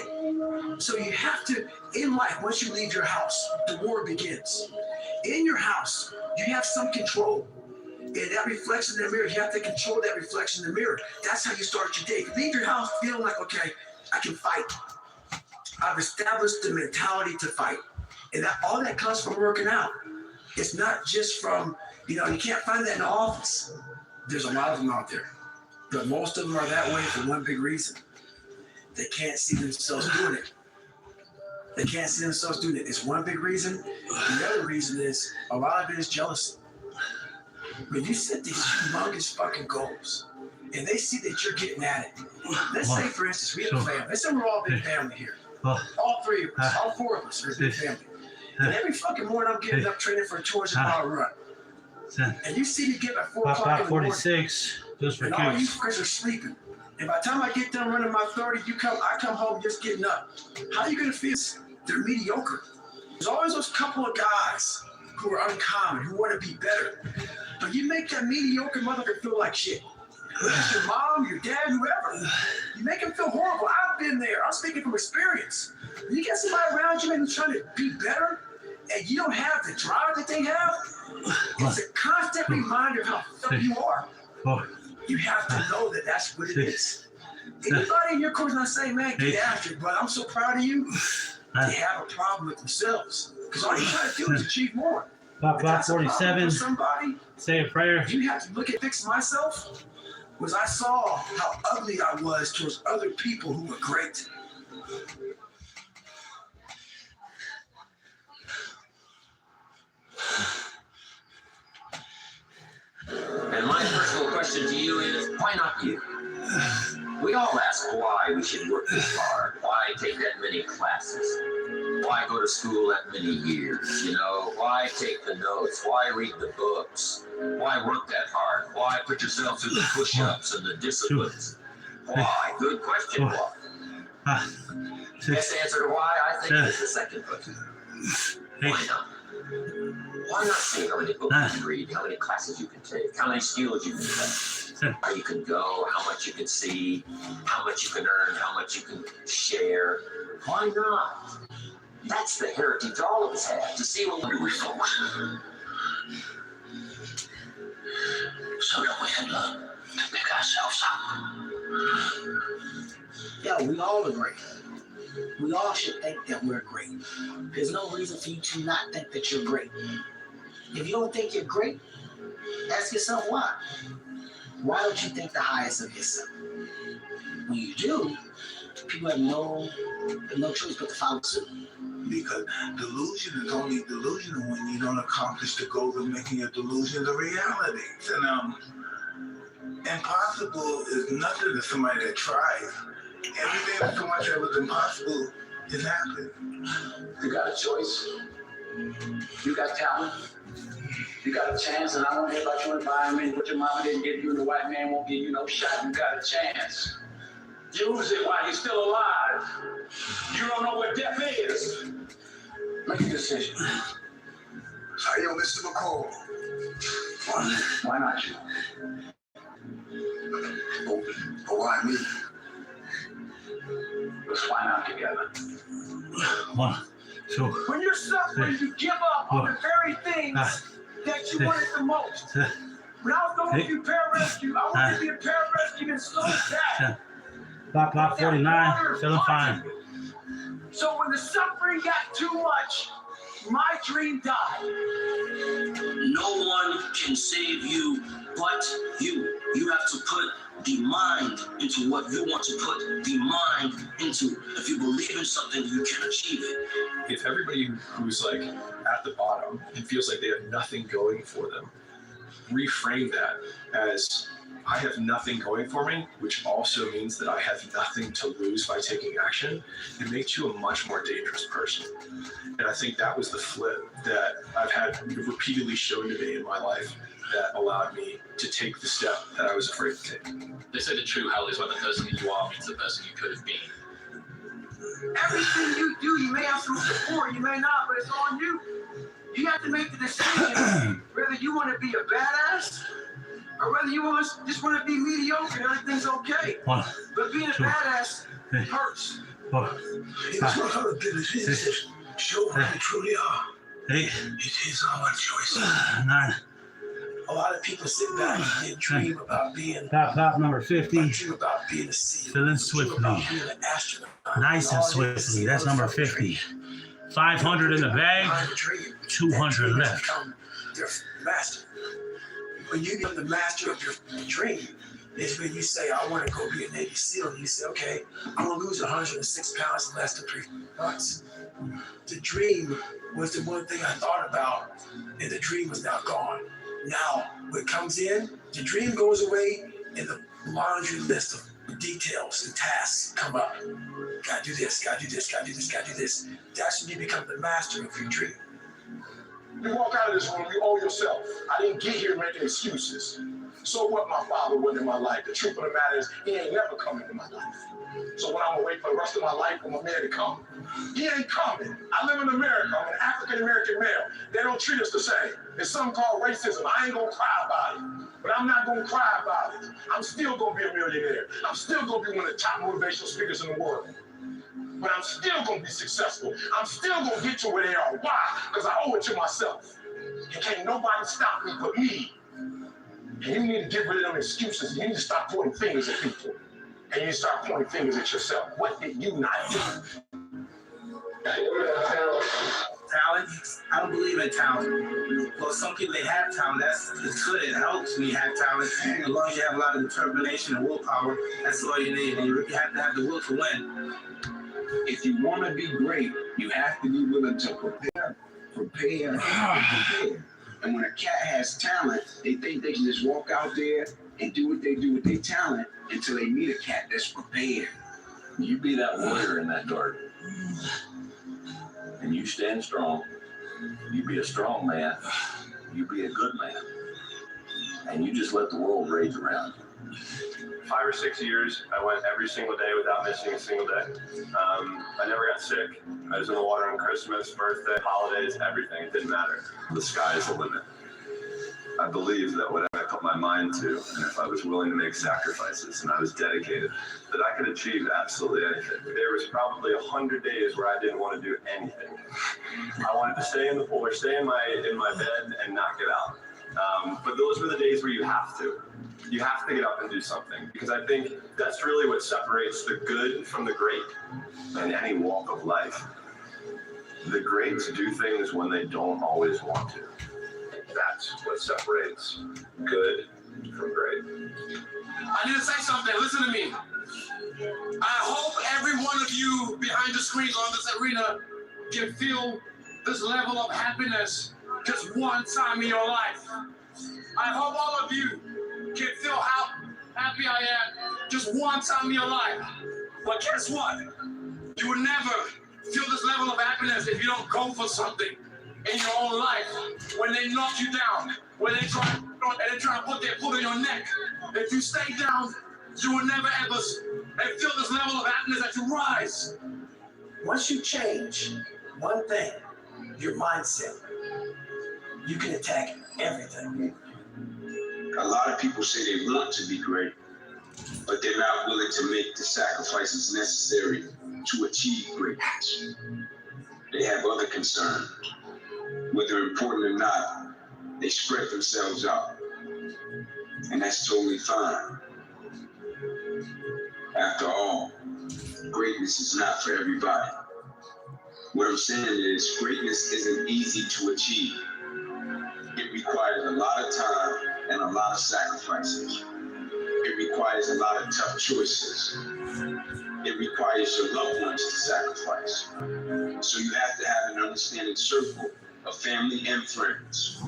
So you have to, in life, once you leave your house, the war begins. In your house, you have some control. And that reflection in the mirror, you have to control that reflection in the mirror. That's how you start your day. You leave your house feeling like, okay, I can fight. I've established the mentality to fight. And all that comes from working out. It's not just from, you can't find that in the office. There's a lot of them out there. But most of them are that way for one big reason. They can't see themselves doing it. They can't see themselves doing it. It's one big reason. The other reason is, a lot of it is jealousy. When you set these humongous fucking goals, and they see that you're getting at it. Let's say, for instance, we have a family. Let's say we're all a big family here. All three of us, all four of us are a big family. And every fucking morning I'm getting up training for a 200-mile run. And you see me get at 4 o'clock in the morning. 46, just for and all you kicks. fuckers are sleeping. And by the time I get done running my 30, I come home just getting up. How are you going to feel? They're mediocre. There's always those couple of guys who are uncommon, who want to be better. But you make that mediocre motherfucker feel like shit. Whether it's your mom, your dad, whoever. You make them feel horrible. I've been there. I'm speaking from experience. When you get somebody around you maybe trying to be better, and you don't have the drive that they have, it's a constant reminder of how fucked you are. You have to know that that's what it is. Anybody in your course not saying, man, get after it, but I'm so proud of you, they have a problem with themselves. Because all you're trying to do is achieve more. About 47, somebody, say a prayer. you have to look at fix myself, was I saw how ugly I was towards other people who were great. And my personal question to you is, why not you? We all ask why we should work this hard, why take that many classes, why go to school that many years, why take the notes, why read the books, why work that hard, why put yourself through the push-ups and the disciplines. Why? Good question, why? Best answer to why, I think, is the second question. Why not? Why not say how many books you can read, how many classes you can take, how many skills you can develop? Where you can go, how much you can see, how much you can earn, how much you can share. Why not? That's the heritage all of us have, to see what we folks. So that we can learn to pick ourselves up. Yeah, we all are great. We all should think that we're great. There's no reason for you to not think that you're great. If you don't think you're great, ask yourself why. Why don't you think the highest of yourself? When you do, people have no choice but to follow suit. Because delusion is only delusional when you don't accomplish the goal of making your delusion a reality. And impossible is nothing to somebody that tries. Everything that so much that was impossible is happening. You got a choice. You got talent. You got a chance, and I don't care about your environment, what your mama didn't give you, and the white man won't give you no shot. You got a chance. Use it while you're still alive. You don't know what death is. Make a decision. Hey, yo, Mr. McCall. Why not you? But why me? Let's find out together. One, two. When you're suffering, you give up on the very things that you wanted the most. When I was going through pararescue, I wanted to be a pararescue and so bad. Block 49, feeling fine. So when the suffering got too much, my dream died. No one can save you but you. You have to put the mind into what you want to put the mind into. If you believe in something, you can achieve it. If everybody who's like at the bottom and feels like they have nothing going for them, reframe that as I have nothing going for me, which also means that I have nothing to lose by taking action. It makes you a much more dangerous person. And I think that was the flip that I've had repeatedly shown to me in my life that allowed me to take the step that I was afraid to take. They say the true hell is when the person that you are means the person you could have been. Everything you do, you may have some support, you may not, but it's on you. You have to make the decision whether you want to be a badass or whether you just want to be mediocre and everything's okay. One, but being a badass hurts. 4, 5, 6, Show who you truly are. 8, It is our choice. 9. A lot of people sit back and dream about being Pop number 50. dream about being a CEO. Filling swiftly. Being an astronaut. Nice and swiftly. That's number 50. 500 in the bag. 200 left. Their master. When you become the master of your dream, is when you say, I want to go be a Navy SEAL. And you say, okay, I'm going to lose 106 pounds in less than 3 months. The dream was the one thing I thought about, and the dream is now gone. Now, what comes in, the dream goes away, and the laundry list of details and tasks come up. Gotta do this, gotta do this, gotta do this, gotta do this. That's when you become the master of your dream. You walk out of this room, you owe yourself. I didn't get here making excuses. So what my father was in my life, the truth of the matter is, he ain't never come into my life. So when I'm gonna wait for the rest of my life for my man to come, he ain't coming. I live in America, I'm an African-American male. They don't treat us the same. It's something called racism. I ain't gonna cry about it, but I'm not gonna cry about it. I'm still gonna be a millionaire. I'm still gonna be one of the top motivational speakers in the world. But I'm still gonna be successful. I'm still gonna get to where they are. Why? Because I owe it to myself. And can't nobody stop me but me. And you need to get rid of them excuses. You need to stop pointing fingers at people. And you need to start pointing fingers at yourself. What did you not do? Talent? I don't believe in talent. Well, some people, they have talent. It's good. It helps when you have talent. As long as you have a lot of determination and willpower, that's all you need. And you have to have the will to win. If you want to be great, you have to be willing to prepare. And when a cat has talent, they think they can just walk out there and do what they do with their talent until they meet a cat that's prepared. You be that warrior in that garden. And you stand strong. You be a strong man. You be a good man. And you just let the world rage around you. 5 or 6 years, I went every single day without missing a single day. I never got sick. I was in the water on Christmas, birthday, holidays, everything. It didn't matter. The sky is the limit. I believe that whatever I put put my mind to, and if I was willing to make sacrifices and I was dedicated, that I could achieve absolutely anything. There was probably 100 days where I didn't want to do anything. I wanted to stay in the pool or stay in my bed and not get out. But those were the days where you have to. You have to get up and do something, because I think that's really what separates the good from the great in any walk of life. The greats do things when they don't always want to. That's what separates good from great. I need to say something. Listen to me. I hope every one of you behind the screens on this arena can feel this level of happiness just one time in your life. I hope all of you can feel how happy I am just one time in your life. But guess what? You will never feel this level of happiness if you don't go for something in your own life. When they knock you down, when they try to put their foot on your neck, if you stay down, you will never ever feel this level of happiness that you rise. Once you change one thing, your mindset, you can attack everything. A lot of people say they want to be great, but they're not willing to make the sacrifices necessary to achieve greatness. They have other concerns. Whether important or not, they spread themselves out. And that's totally fine. After all, greatness is not for everybody. What I'm saying is, greatness isn't easy to achieve. It requires a lot of time and a lot of sacrifices. It requires a lot of tough choices. It requires your loved ones to sacrifice. So you have to have an understanding circle of family and friends.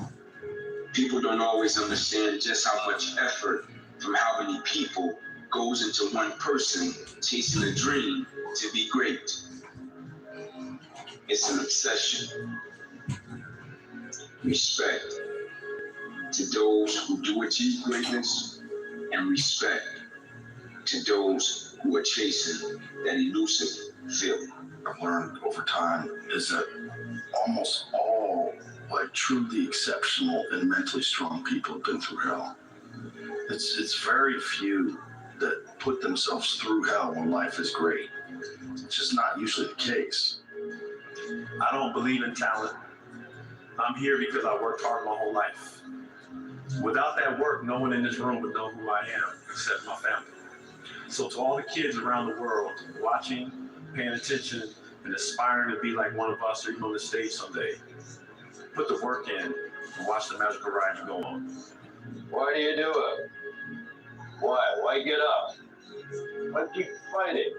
People don't always understand just how much effort from how many people goes into one person chasing a dream to be great. It's an obsession. Respect to those who do achieve greatness, and respect to those who are chasing that elusive feeling. I've learned over time is that almost all truly exceptional and mentally strong people have been through hell. It's very few that put themselves through hell when life is great. It's just not usually the case. I don't believe in talent. I'm here because I worked hard my whole life. Without that work, no one in this room would know who I am except my family. So to all the kids around the world watching, paying attention, and aspiring to be like one of us or even on the stage someday, put the work in and watch the magical ride you go on. Why do you do it? Why? Why get up? Why keep fighting?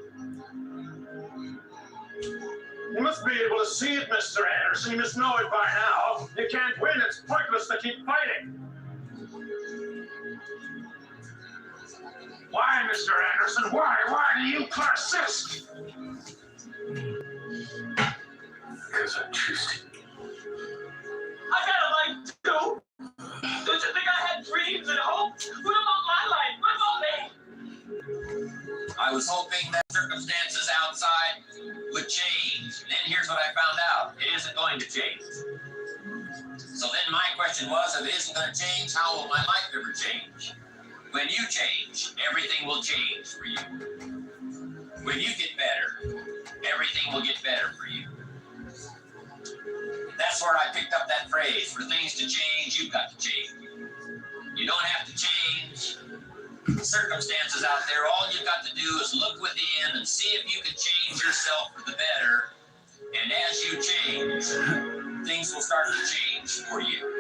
You must be able to see it, Mr. Anderson. You must know it by now. You can't win. It's pointless to keep fighting. Why, Mr. Anderson? Why? Why do you persist? Because I choose to. I got a life too. Don't you think I had dreams and hopes? What about my life? What about me? I was hoping that circumstances outside would change. Then here's what I found out. It isn't going to change. So then my question was, if it isn't going to change, how will my life ever change? When you change, everything will change for you. When you get better, everything will get better for you. That's where I picked up that phrase, for things to change, you've got to change. You don't have to change circumstances out there. All you've got to do is look within and see if you can change yourself for the better. And as you change, things will start to change for you.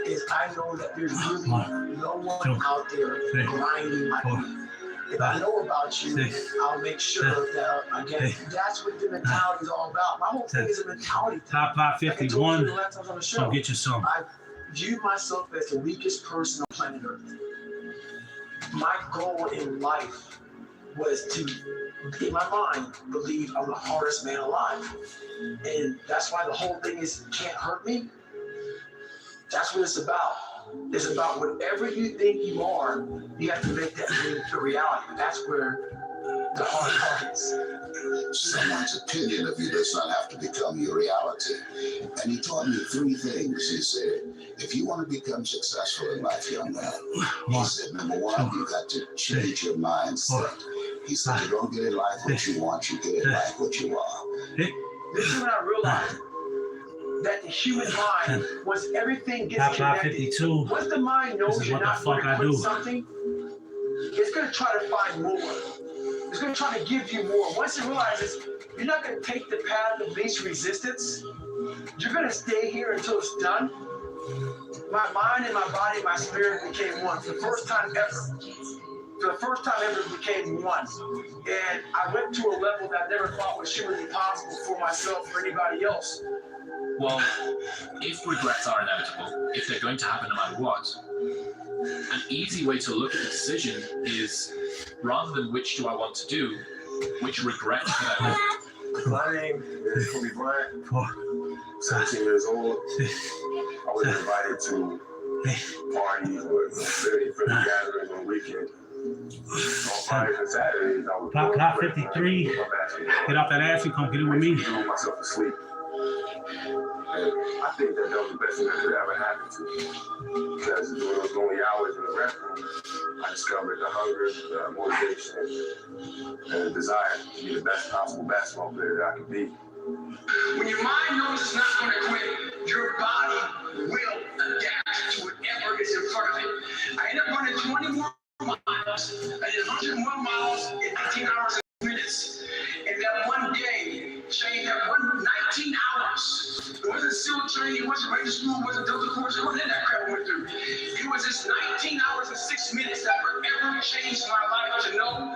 Is I know that there's really no one out there grinding like me. If I know about you, I'll make sure that, again, that's what the mentality is all about. My whole thing is a mentality thing. Top 551. I'll get you some. I view myself as the weakest person on planet Earth. My goal in life was to, in my mind, believe I'm the hardest man alive. And that's why the whole thing is can't hurt me. That's what it's about. It's about whatever you think you are, you have to make that dream a reality. That's where the hard parts. Someone's opinion of you does not have to become your reality. And he taught me 3 things. He said, if you want to become successful in life, young man, he said, number 1, you got to change your mindset. He said, you don't get in life what you want, you get in life what you are. This is when I realized that the human mind, once everything gets connected, 52. once the mind knows you're not going to quit something, it's going to try to find more. It's going to try to give you more. Once it realizes you're not going to take the path of least resistance, you're going to stay here until it's done. My mind and my body, my spirit became one for the first time ever. For the first time ever, it became one. And I went to a level that I never thought was humanly possible for myself or anybody else. Well, if regrets are inevitable, if they're going to happen no matter what, an easy way to look at the decision is, rather than which do I want to do, which regret could I make? My name is Kobe Bryant, 17 years old. I was invited to parties or very gatherings on weekends. On Fridays and Saturdays, I was Clock 53. Get off that ass and come get it with me. I was myself asleep. And I think that was the best thing that could ever happen to me. Because during those lonely hours in the restroom, I discovered the hunger, the motivation, and the desire to be the best possible basketball player that I could be. When your mind knows it's not going to quit, your body will adapt to whatever is in front of it. I ended up running 20 more miles. I did 100 more miles in 19 hours and minutes. And that one day changed that 19 hours. It wasn't SEAL training, it wasn't Ranger School, it wasn't Delta Force, it wasn't that crap I went through. It was just 19 hours and 6 minutes that forever changed my life to know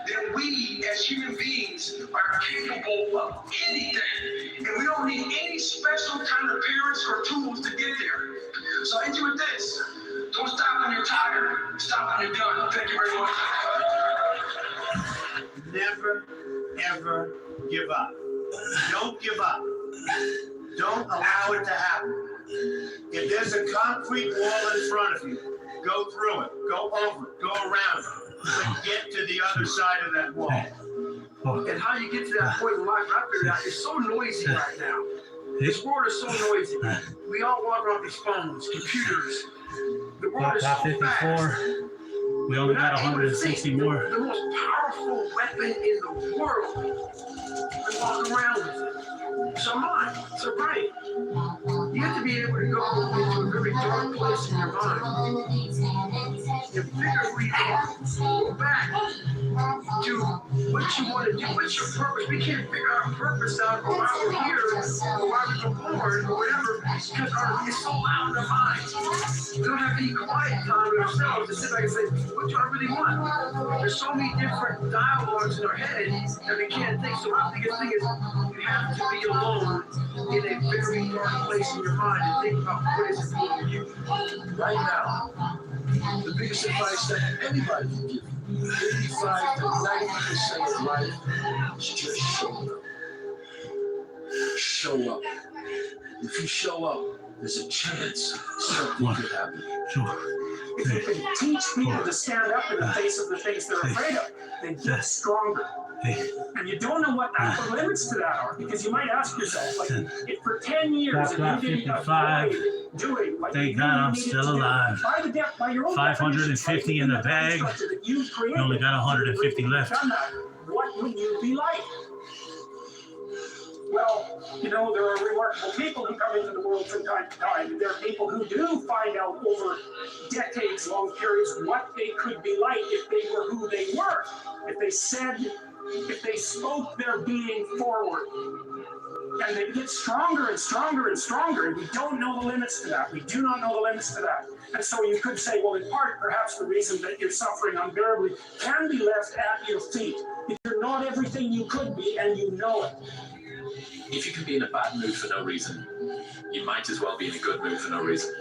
that we as human beings are capable of anything. And we don't need any special kind of parents or tools to get there. So I end you with this. Don't stop when you're tired. Stop when you're done. Thank you very much. Never, ever give up. Don't give up. Don't allow it to happen. If there's a concrete wall in front of you, go through it, go over it, go around it, but get to the other side of that wall. And how you get to that point in life, I figured out, it's so noisy right now. This world is so noisy. We all walk around these phones, computers. The world is so 54. fast. We only got 160 more. The most powerful weapon in the world. We walk around with it. It's our mind. It's our brain. You have to be able to go into a very dark place in your mind and figure who you are. Go back to what you want to do. What's your purpose? We can't figure our purpose out or why we're here or why we were born or whatever because it's so loud in our minds. We don't have any quiet time with ourselves to sit back and say, what do I really want? There's so many different dialogues in our head that we can't think. So my biggest thing is you have to be alone in a very dark place in your mind and think about what is important to you. Right now, the biggest advice that anybody can give you, 85 to 90% of life, is just show up. Show up. If you show up, there's a chance something could happen. If you can teach people to stand up in the face of the things they're afraid of, they get stronger. And you don't know what the limits to that are, because you might ask yourself, like, if for 10 years, if you didn't avoid doing what Thank you God really I'm needed still to do, alive. by your own 550 in the bag. You We only got 150 left. What would you be like? Well, you know, there are remarkable people who come into the world from time to time. There are people who do find out over decades-long periods what they could be like if they were who they were. If they spoke their being forward. And they get stronger and stronger and stronger, and we don't know the limits to that. We do not know the limits to that. And so you could say, well, in part, perhaps the reason that you're suffering unbearably can be left at your feet. If you're not everything you could be, and you know it. If you can be in a bad mood for no reason, you might as well be in a good mood for no reason.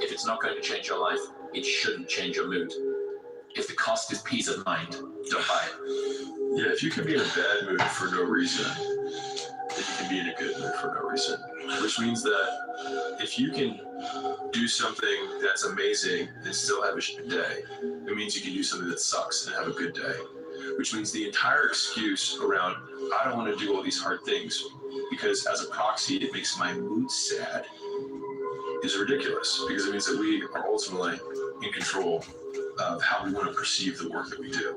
If it's not going to change your life, it shouldn't change your mood. If the cost is peace of mind, don't buy it. Yeah, if you can be in a bad mood for no reason, then you can be in a good mood for no reason. Which means that if you can do something that's amazing and still have a day, it means you can do something that sucks and have a good day. which means the entire excuse around, I don't want to do all these hard things because as a proxy, it makes my mood sad, is ridiculous, because it means that we are ultimately in control of how we want to perceive the work that we do.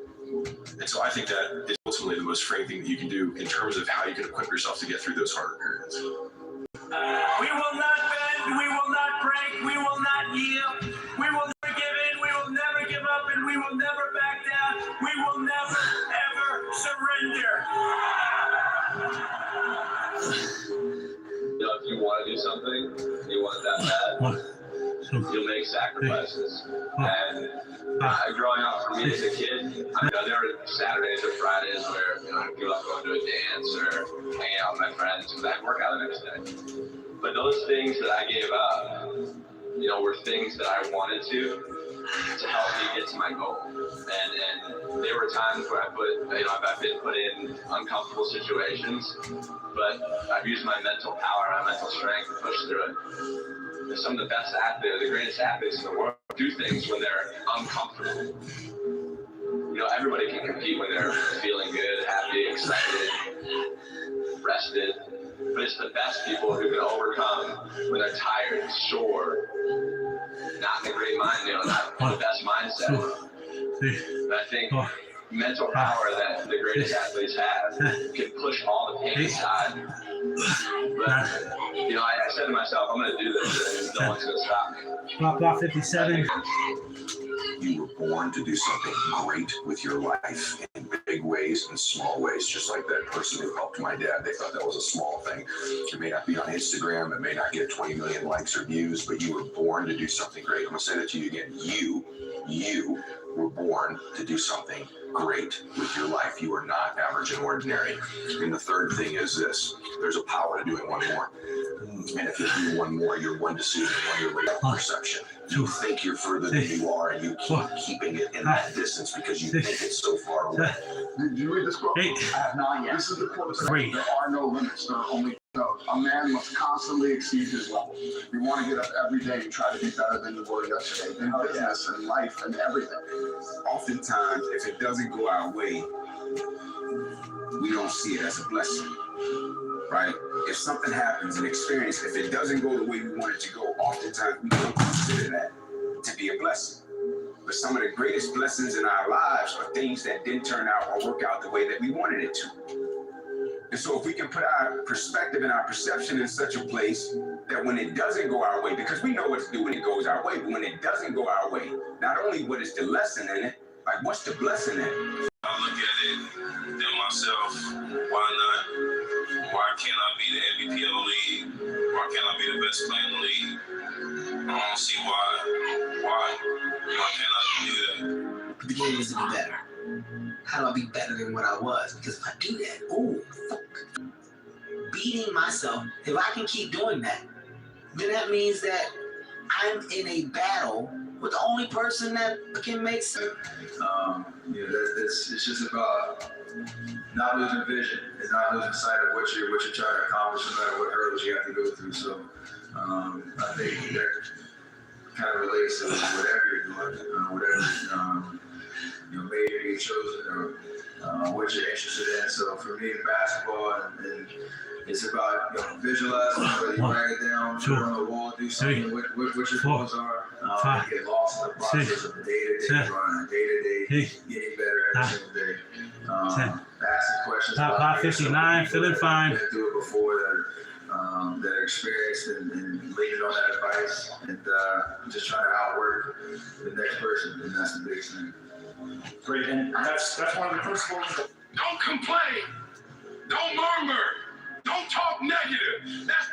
And so I think that is ultimately the most freeing thing that you can do in terms of how you can equip yourself to get through those harder periods. We will not bend, we will not break, we will not yield, we will never give in, we will never give up, and we will never back down. We will never, ever surrender. You know, if you want to do something, you want it that bad, you'll make sacrifices. And growing up for me as a kid, I mean, there were Saturdays or Fridays where I feel like going to a dance or hanging out with my friends because I had work out the next day. But those things that I gave up, were things that I wanted to help me get to my goal. And there were times where I've been put in uncomfortable situations, but I've used my mental power, my mental strength to push through it. And some of the best athletes, the greatest athletes in the world, do things when they're uncomfortable. Everybody can compete when they're feeling good, happy, excited, rested. But it's the best people who can overcome when they're tired, sore, not in a great mind, not the best mindset. And I think mental power that the greatest athletes have can push all the pain aside. But, I said to myself, I'm going to do this, and no one's going to stop me. Block 57. You were born to do something great with your life in big ways and small ways, just like that person who helped my dad. They thought that was a small thing. It may not be on Instagram, it may not get 20 million likes or views, but you were born to do something great. I'm going to say that to you again. You were born to do something great with your life. You are not average and ordinary. And the third thing is this: there's a power to doing one more. And if you do one more, you're one decision, one your later perception. You think you're further than you are, and you keep keeping it in that distance because you think it's so far away. Did you read this quote? I have not yet. This is the quote. There are no limits. There are only no. A man must constantly exceed his level. You want to get up every day and try to be better than you were yesterday in business and life and everything. Oftentimes, if it doesn't go our way, we don't see it as a blessing, right? If something happens, an experience, if it doesn't go the way we want it to go, oftentimes we don't consider that to be a blessing. But some of the greatest blessings in our lives are things that didn't turn out or work out the way that we wanted it to. And so if we can put our perspective and our perception in such a place that when it doesn't go our way, because we know what to do when it goes our way, but when it doesn't go our way, not only what is the lesson in it, like what's the blessing in it? I look at it in myself, why not? Why can't I be the MVP of the league? Why can't I be the best player in the league? I don't see why can't I do that? The game is to be better. How do I be better than what I was? Because if I do that, beating myself, if I can keep doing that, then that means that I'm in a battle with the only person that can make sense. It's just about not losing vision and not losing sight of what you're trying to accomplish, no matter what hurdles you have to go through. So I think that kind of relates to whatever you're doing, whatever major you've chosen or what you're interested in. So for me, basketball, and it's about visualizing, whether you write it down, put it on the wall, do something, what your goals are. Get lost in the process of the day-to-day grind, day-to-day, getting better every single day. Asking questions about 59, feeling fine. Been through it before that are experienced and leaning on that advice and just trying to outwork the next person, and that's the biggest thing. Great, and that's one of the principles. Don't complain. Don't murmur. Don't talk negative. That's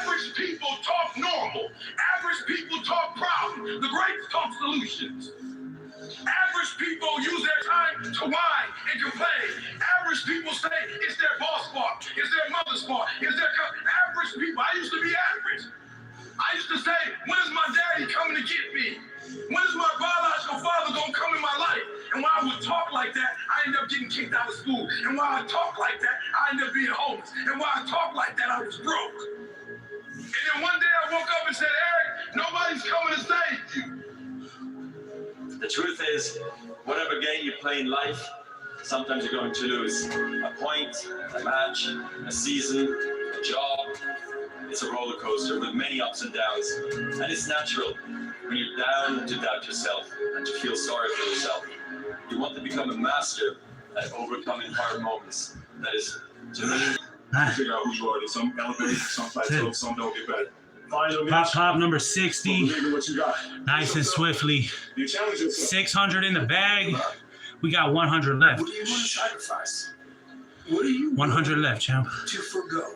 average people talk normal. Average people talk problem. The greats talk solutions. Average people use their time to whine and complain. Average people say it's their boss' fault, it's their mother's fault, it's their average people. I used to be average. I used to say, when is my daddy coming to get me? When is my biological father gonna come in my life? And when I would talk like that, I ended up getting kicked out of school. And when I talk like that, I ended up being homeless. And when I talk like that, I was broke. And then one day I woke up and said, Eric, nobody's coming to save you. The truth is, whatever game you play in life, Sometimes you're going to lose a point, a match, a season, a job. It's a roller coaster with many ups and downs. And it's natural when you're down to doubt yourself and to feel sorry for yourself. You want to become a master at overcoming hard moments. That is, to me, figure out who you are. Some elevate, some plateau, some don't get better. Pop number 60. What you got? Nice and swiftly. 600 in the bag. We got 100 left. What do you want to sacrifice? What do you 100 left, champ. to forgo?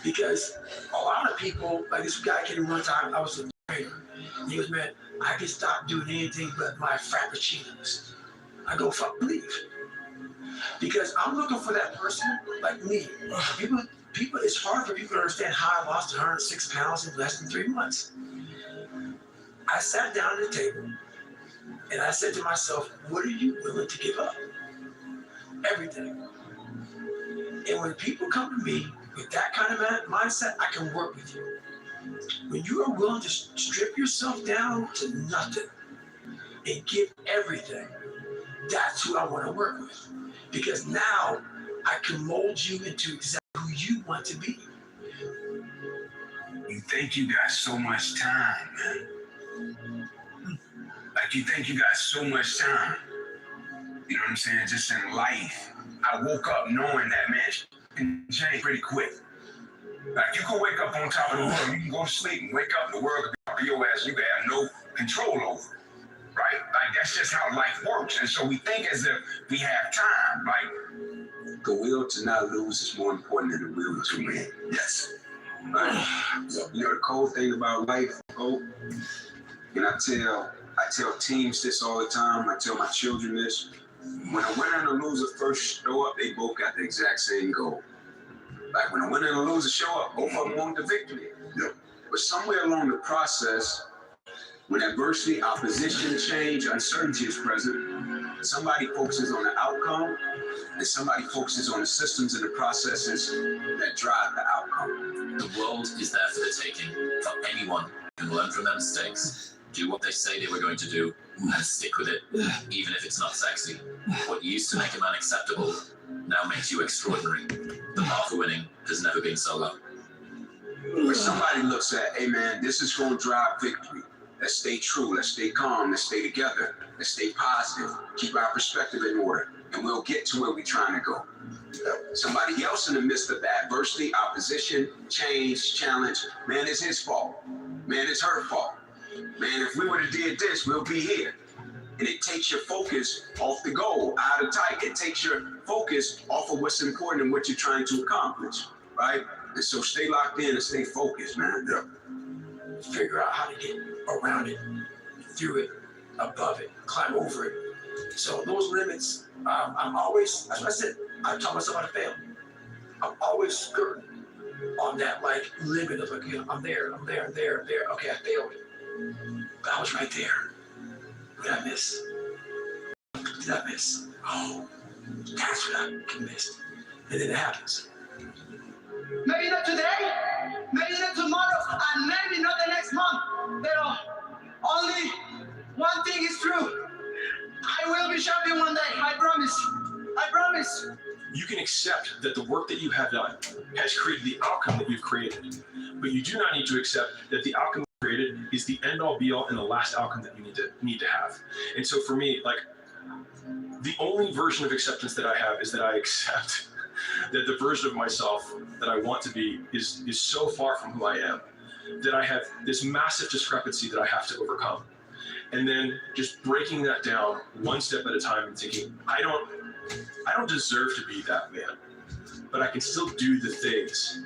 Because a lot of people, like this guy came one time, I was a trainer, and he was, man, I can stop doing anything but my frappuccinos. I go, fuck, leave. Because I'm looking for that person like me. People, it's hard for people to understand how I lost 106 pounds in less than 3 months. I sat down at the table and I said to myself, what are you willing to give up? Everything. And when people come to me with that kind of mindset, I can work with you. When you are willing to strip yourself down to nothing and give everything, that's who I want to work with. Because now I can mold you into exactly who you want to be. You think you got so much time, man. Like you think you got so much time. You know what I'm saying? Just in life. I woke up knowing that, man, shit can change pretty quick. Like you can wake up on top of the world, you can go to sleep and wake up, the world could be up to your ass, you can have no control over it. Right? Like that's just how life works. And so we think as if we have time. Like the will to not lose is more important than the will to win. Yes. Right? You know the cold thing about life, Hope, and I tell teams this all the time, I tell my children this. When a winner and a loser first show up, they both got the exact same goal. Like when a winner and a loser show up, both of them want the victory. Yep. But somewhere along the process, when adversity, opposition, change, uncertainty is present, somebody focuses on the outcome and somebody focuses on the systems and the processes that drive the outcome. The world is there for the taking, for anyone who can learn from their mistakes, do what they say they were going to do, and stick with it, even if it's not sexy. What used to make a man acceptable now makes you extraordinary. The bar for winning has never been so low. Where somebody looks at, hey man, this is going to drive victory. Let's stay true, let's stay calm, let's stay together, let's stay positive, keep our perspective in order, and we'll get to where we're trying to go. Somebody else in the midst of adversity, opposition, change, challenge, man, it's his fault. Man, it's her fault. Man, if we would have did this, we'll be here. And it takes your focus off the goal, out of tight. It takes your focus off of what's important and what you're trying to accomplish, right? And so stay locked in and stay focused, man. Yeah. Figure out how to get around it, through it, above it, climb over it. So those limits, I'm always, that's what I said, I taught myself how to fail. I'm always skirting on that like limit of like, you know, I'm there. Okay, I failed. But I was right there. What did I miss? Did I miss? Oh, that's what I missed. And then it happens. Maybe not today, maybe not tomorrow, and maybe not the next month. But only one thing is true. I will be champion one day. I promise. I promise. You can accept that the work that you have done has created the outcome that you've created. But you do not need to accept that the outcome created is the end-all be-all and the last outcome that you need to have. And so for me, like, the only version of acceptance that I have is that I accept that the version of myself that I want to be is so far from who I am, that I have this massive discrepancy that I have to overcome. And then just breaking that down one step at a time and thinking, I don't deserve to be that man, but I can still do the things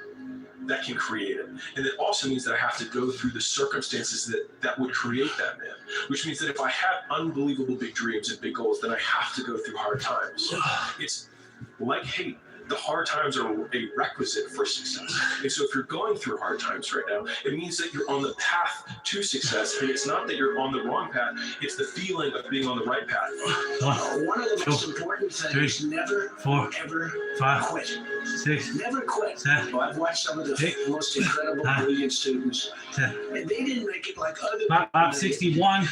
that can create it. And it also means that I have to go through the circumstances that would create that man, which means that if I have unbelievable big dreams and big goals, then I have to go through hard times. It's like hate. The hard times are a requisite for success. And so if you're going through hard times right now, it means that you're on the path to success. And it's not that you're on the wrong path, it's the feeling of being on the right path. One of the most important things, never, ever quit. 6, Never quit. 7, I've watched some of the most incredible, brilliant students, and they didn't make it like other people. Pop 61.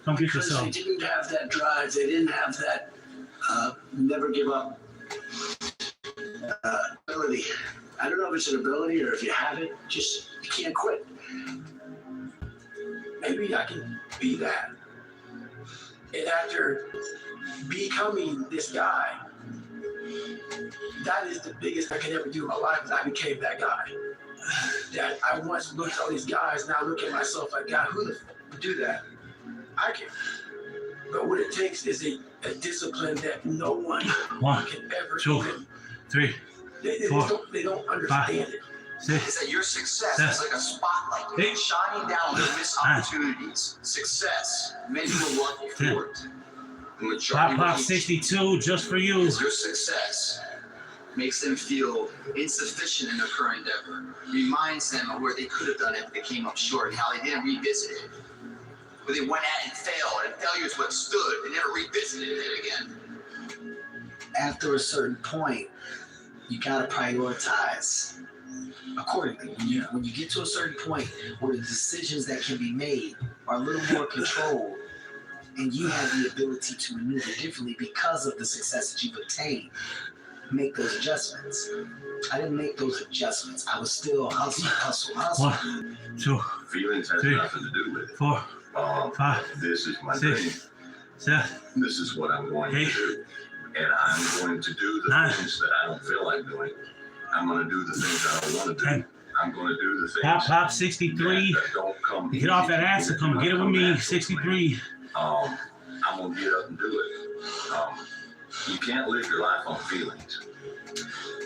Don't get yourself. They didn't have that drive. They didn't have that Never give up. Ability. I don't know if it's an ability or if you have it, just you can't quit. Maybe I can be that. And after becoming this guy, that is the biggest I could ever do in my life, is I became that guy. That I once looked at all these guys, now I look at myself like, God, who the f would do that? I can. But what it takes is a discipline that no one can ever 2, 3, they 4, they don't understand it. 6, Is that your success is like a spotlight 8, shining down on missed opportunities. Success. Many people want you for it. The majority Pop 62 just for you. is your success. Makes them feel insufficient in their current endeavor. Reminds them of where they could have done it if they came up short and how they didn't revisit it. Where they went at it and failed, and failure is what stood. They never revisited it again. After a certain point, you gotta prioritize accordingly. When you get to a certain point where the decisions that can be made are a little more controlled, and you have the ability to maneuver differently because of the success that you've obtained, make those adjustments. I didn't make those adjustments. I was still hustle. 1, 2, Feelings has 3, nothing to do with it. 4, 5, This is my 6, dream. 7. This is what I'm going 8, to do. And I'm going to do the 9. things that I don't feel like doing. I'm going to do the things I don't want to do. 10. I'm going to do the things Pop 63. that don't come Get off that ass and come get it with me. natural to 63. I'm going to get up and do it. You can't live your life on feelings.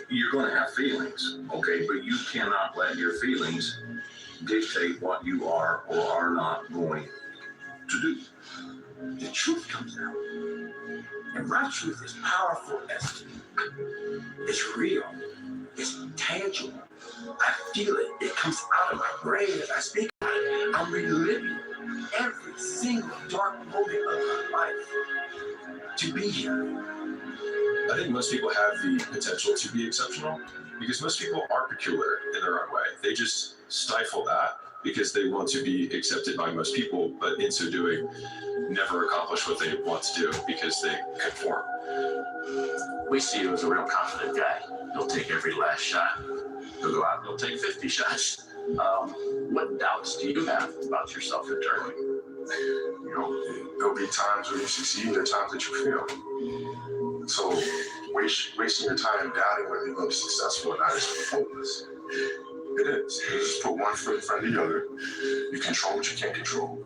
You're going to have feelings, okay? But you cannot let your feelings dictate what you are or are not going to do. The truth comes out. And my truth is powerful as it's real. It's tangible. I feel it. It comes out of my brain as I speak about it. I'm reliving every single dark moment of my life to be here. I think most people have the potential to be exceptional because most people are peculiar in their own way. They just stifle that because they want to be accepted by most people, but in so doing, never accomplish what they want to do because they conform. We see you as a real confident guy. You'll take every last shot. You'll go out and you'll take 50 shots. What doubts do you have about yourself internally? You know, there'll be times when you succeed and there are times that you fail. So wasting your time doubting whether you're going to be successful or not is pointless. It is. You just put one foot in front of the other. You control what you can't control.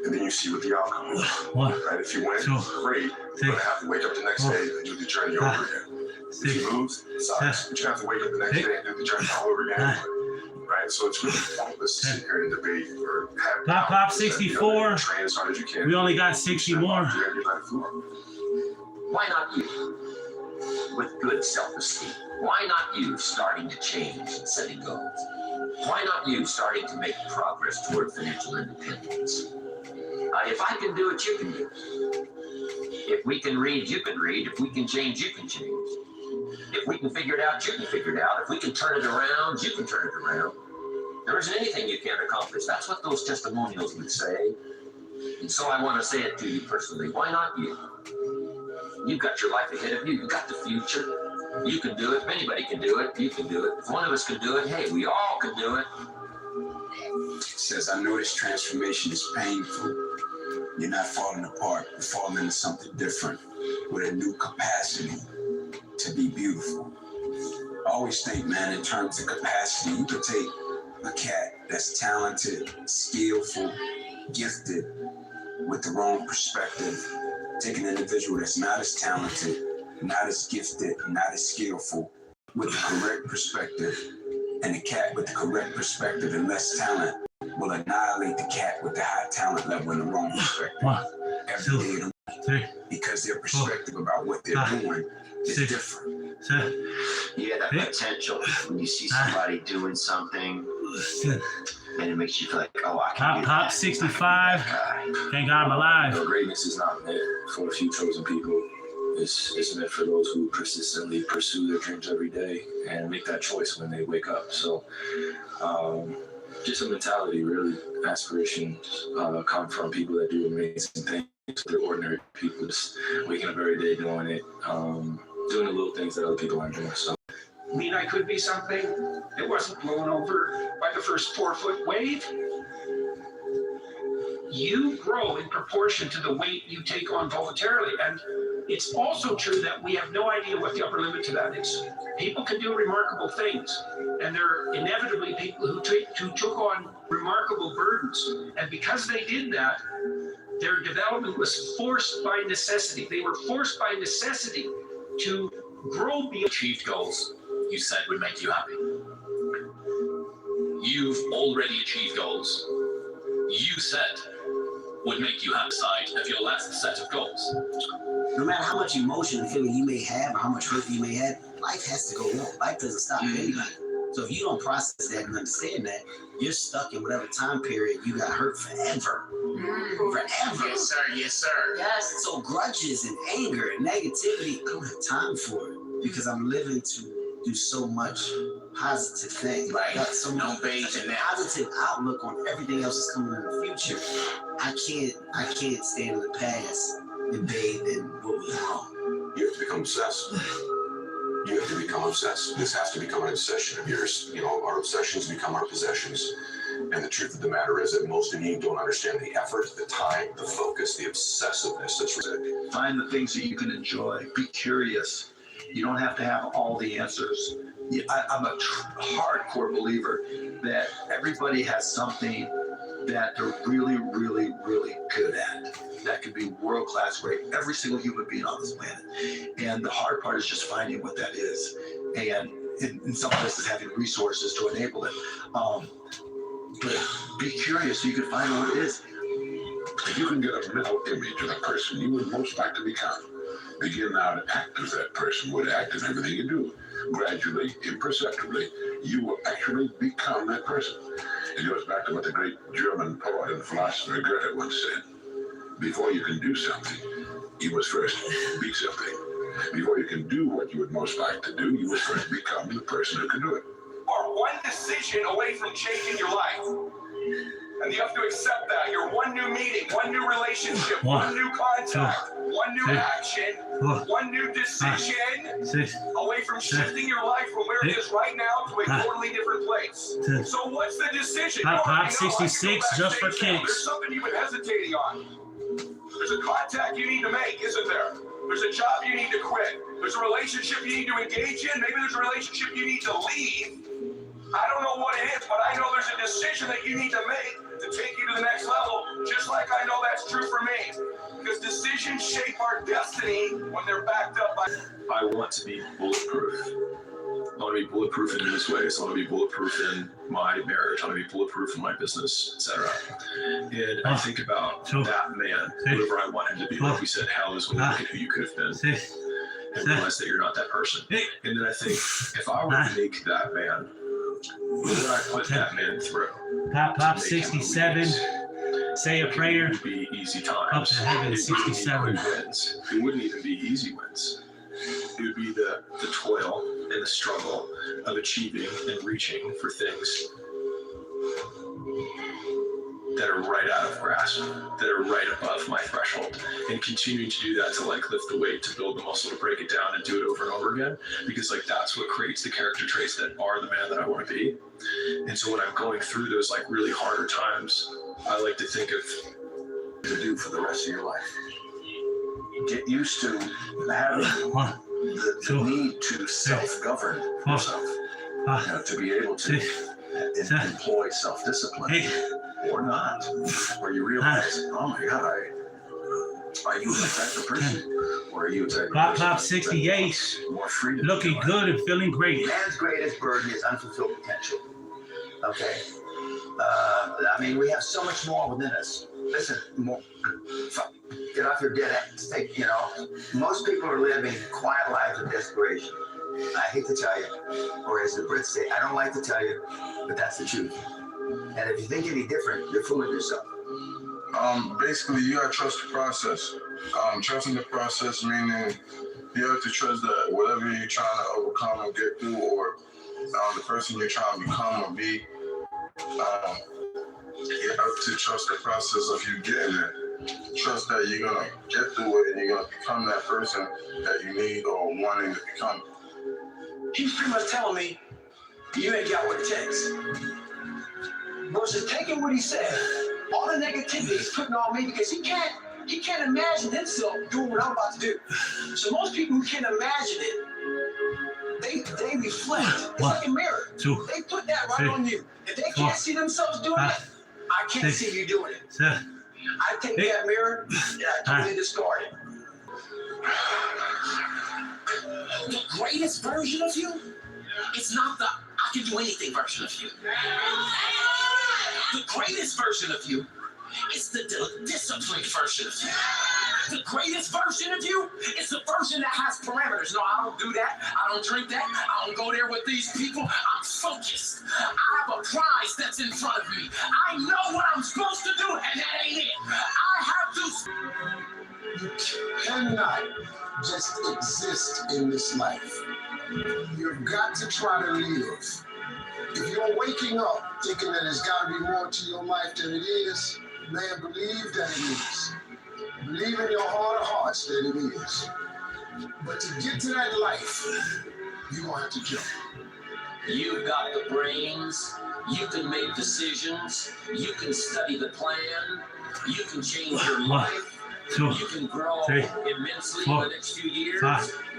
And then you see what the outcome is. Right? If you win, great. You're going to have to wake up the next day and do the journey over again. If you lose, it sucks. But you have to wake up the next day and do the journey all over again. Right? So it's really pointless to sit here and debate or have Pop 64. train as hard as you can. We only got 60 more. Why not you? With good self-esteem. Why not you starting to change and setting goals? Why not you starting to make progress toward financial independence? If I can do it, you can do it. If we can read, you can read. If we can change, you can change. If we can figure it out, you can figure it out. If we can turn it around, you can turn it around. There isn't anything you can't accomplish. That's what those testimonials would say. And so I want to say it to you personally. Why not you? You've got your life ahead of you. You've got the future. You can do it. If anybody can do it, you can do it. If one of us can do it, hey, we all can do it. It says, I know this transformation is painful. You're not falling apart. You're falling into something different with a new capacity to be beautiful. I always think, man, in terms of capacity, you could take a cat that's talented, skillful, gifted, with the wrong perspective. Take an individual that's not as talented, not as gifted, not as skillful, with the correct perspective, and the cat with the correct perspective and less talent will annihilate the cat with the high talent level in the wrong perspective. Every day of the week, because their perspective about what they're doing is different. Yeah, that potential. When you see somebody doing something, and it makes you feel like, oh, I can do that. Pop 65. Thank God I'm alive. No, greatness is not meant for a few chosen people. It's meant for those who persistently pursue their dreams every day and make that choice when they wake up. So Just a mentality, really. Aspirations come from people that do amazing things. They're ordinary people just waking up every day doing it, doing the little things that other people aren't doing. So, Mean I could be something? It wasn't blown over by the first 4-foot wave. You grow in proportion to the weight you take on voluntarily. And it's also true that we have no idea what the upper limit to that is. People can do remarkable things, and there are inevitably people who took on remarkable burdens. And because they did that, their development was forced by necessity. They were forced by necessity to grow beyond achieved goals you said would make you happy. You've already achieved goals you said would make you happy side of your last set of goals. No matter how much emotion and feeling you may have or how much hurt you may have, life has to go on. Life doesn't stop at anybody. So if you don't process that and understand that, you're stuck in whatever time period you got hurt forever. Forever. Yes, sir. Yes, sir. Yes. So grudges and anger and negativity, I don't have time for it because I'm living to do so much positive things. Right. Got so much positive outlook on everything else that's coming in the future. I can't stand in the past and bathe in what was wrong. You have to become obsessed. You have to become obsessed. This has to become an obsession of yours. You know, our obsessions become our possessions. And the truth of the matter is that most of you don't understand the effort, the time, the focus, the obsessiveness that's required. Find the things that you can enjoy. Be curious. You don't have to have all the answers. I'm a hardcore believer that everybody has something that they're really, really, really good at. That could be world-class great. Every single human being on this planet. And the hard part is just finding what that is. And in some cases, having resources to enable it. But be curious so you can find what it is. If you can get a mental image of the person you would most like to become, begin now to act as that person would act in everything you do. Gradually, imperceptibly, you will actually become that person. It goes back to what the great German poet and philosopher Goethe once said. Before you can do something, you must first be something. Before you can do what you would most like to do, you must first become the person who can do it. Are one decision away from changing your life. And you have to accept that. You're one new meeting, one new relationship, one new contact, one new action, one new decision away from shifting your life from where it is right now to a totally different place. So what's the decision? Pop 66 just for kicks. There's something you've been hesitating on. There's a contact you need to make, isn't there? There's a job you need to quit. There's a relationship you need to engage in. Maybe there's a relationship you need to leave. I don't know what it is, but I know there's a decision that you need to make to take you to the next level, just like I know that's true for me. Because decisions shape our destiny when they're backed up by... I want to be bulletproof. I want to be bulletproof in this ways. I want to be bulletproof in my marriage. I want to be bulletproof in my business, etc. And I think about that man, whoever I want him to be. Like we said, hell is when you look at who you could have been and realize that you're not that person. And then I think, if I were to make that man, what would I put that man through? Pop 67. Say a prayer. It would be easy times. Up to heaven 67. Wins. It wouldn't even be easy wins. It would be the toil and the struggle of achieving and reaching for things that are right out of grasp, that are right above my threshold, and continuing to do that to like lift the weight, to build the muscle, to break it down and do it over and over again, because like that's what creates the character traits that are the man that I want to be. And so when I'm going through those like really harder times, I like to think of to do for the rest of your life. Get used to having the need to self-govern yourself, to be able to employ self-discipline, or not, where you realize, oh my God, are you a type of person, or are you a type of person? Pop 68, more freedom, looking good and feeling great. Man's greatest burden is unfulfilled potential. Okay, I mean, we have so much more within us. Listen, get off your dead end. You know, most people are living quiet lives of desperation. I hate to tell you, or as the Brits say, I don't like to tell you, but that's the truth. And if you think any different, you're fooling yourself. Basically, you gotta trust the process. Trusting the process meaning you have to trust that whatever you're trying to overcome or get through, or the person you're trying to become or be, to trust the process of you getting it. Trust that you're gonna get through it and you're gonna become that person that you need or wanting to become. He was pretty much telling me, you ain't got what it takes. Versus taking what he said, all the negativity he's putting on me because he can't imagine himself doing what I'm about to do. So most people who can't imagine it, they reflect. It's like a mirror. They put that right on you. If they can't see themselves doing it, I can't see you doing it. I take that mirror and I totally discard it. The greatest version of you is not the I can do anything version of you. The greatest version of you is the disciplined version of you. The greatest version of you is the version that has parameters. No, I don't do that. I don't drink that. I don't go there with these people. I'm focused. I have a prize that's in front of me. I know what I'm supposed to do, and that ain't it. I have to. You cannot just exist in this life. You've got to try to live. If you're waking up thinking that there's got to be more to your life than it is, man, believe that it is. Believe in your heart of hearts that it is. But to get to that life, you're going to have to jump. You've got the brains. You can make decisions. You can study the plan. You can change your life. You can grow immensely in the next few years.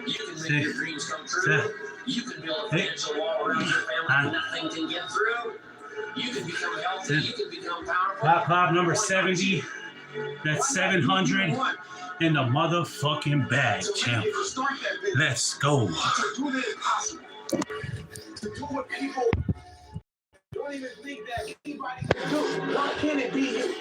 You can make your dreams come true. You can build a financial wall around your family nothing can get through. You can become healthy. You can become powerful. Pop number 70. That's 700 in the motherfucking bag, champ. Let's go. To do the impossible. To do what people don't even think that anybody can do. Why can't it be you?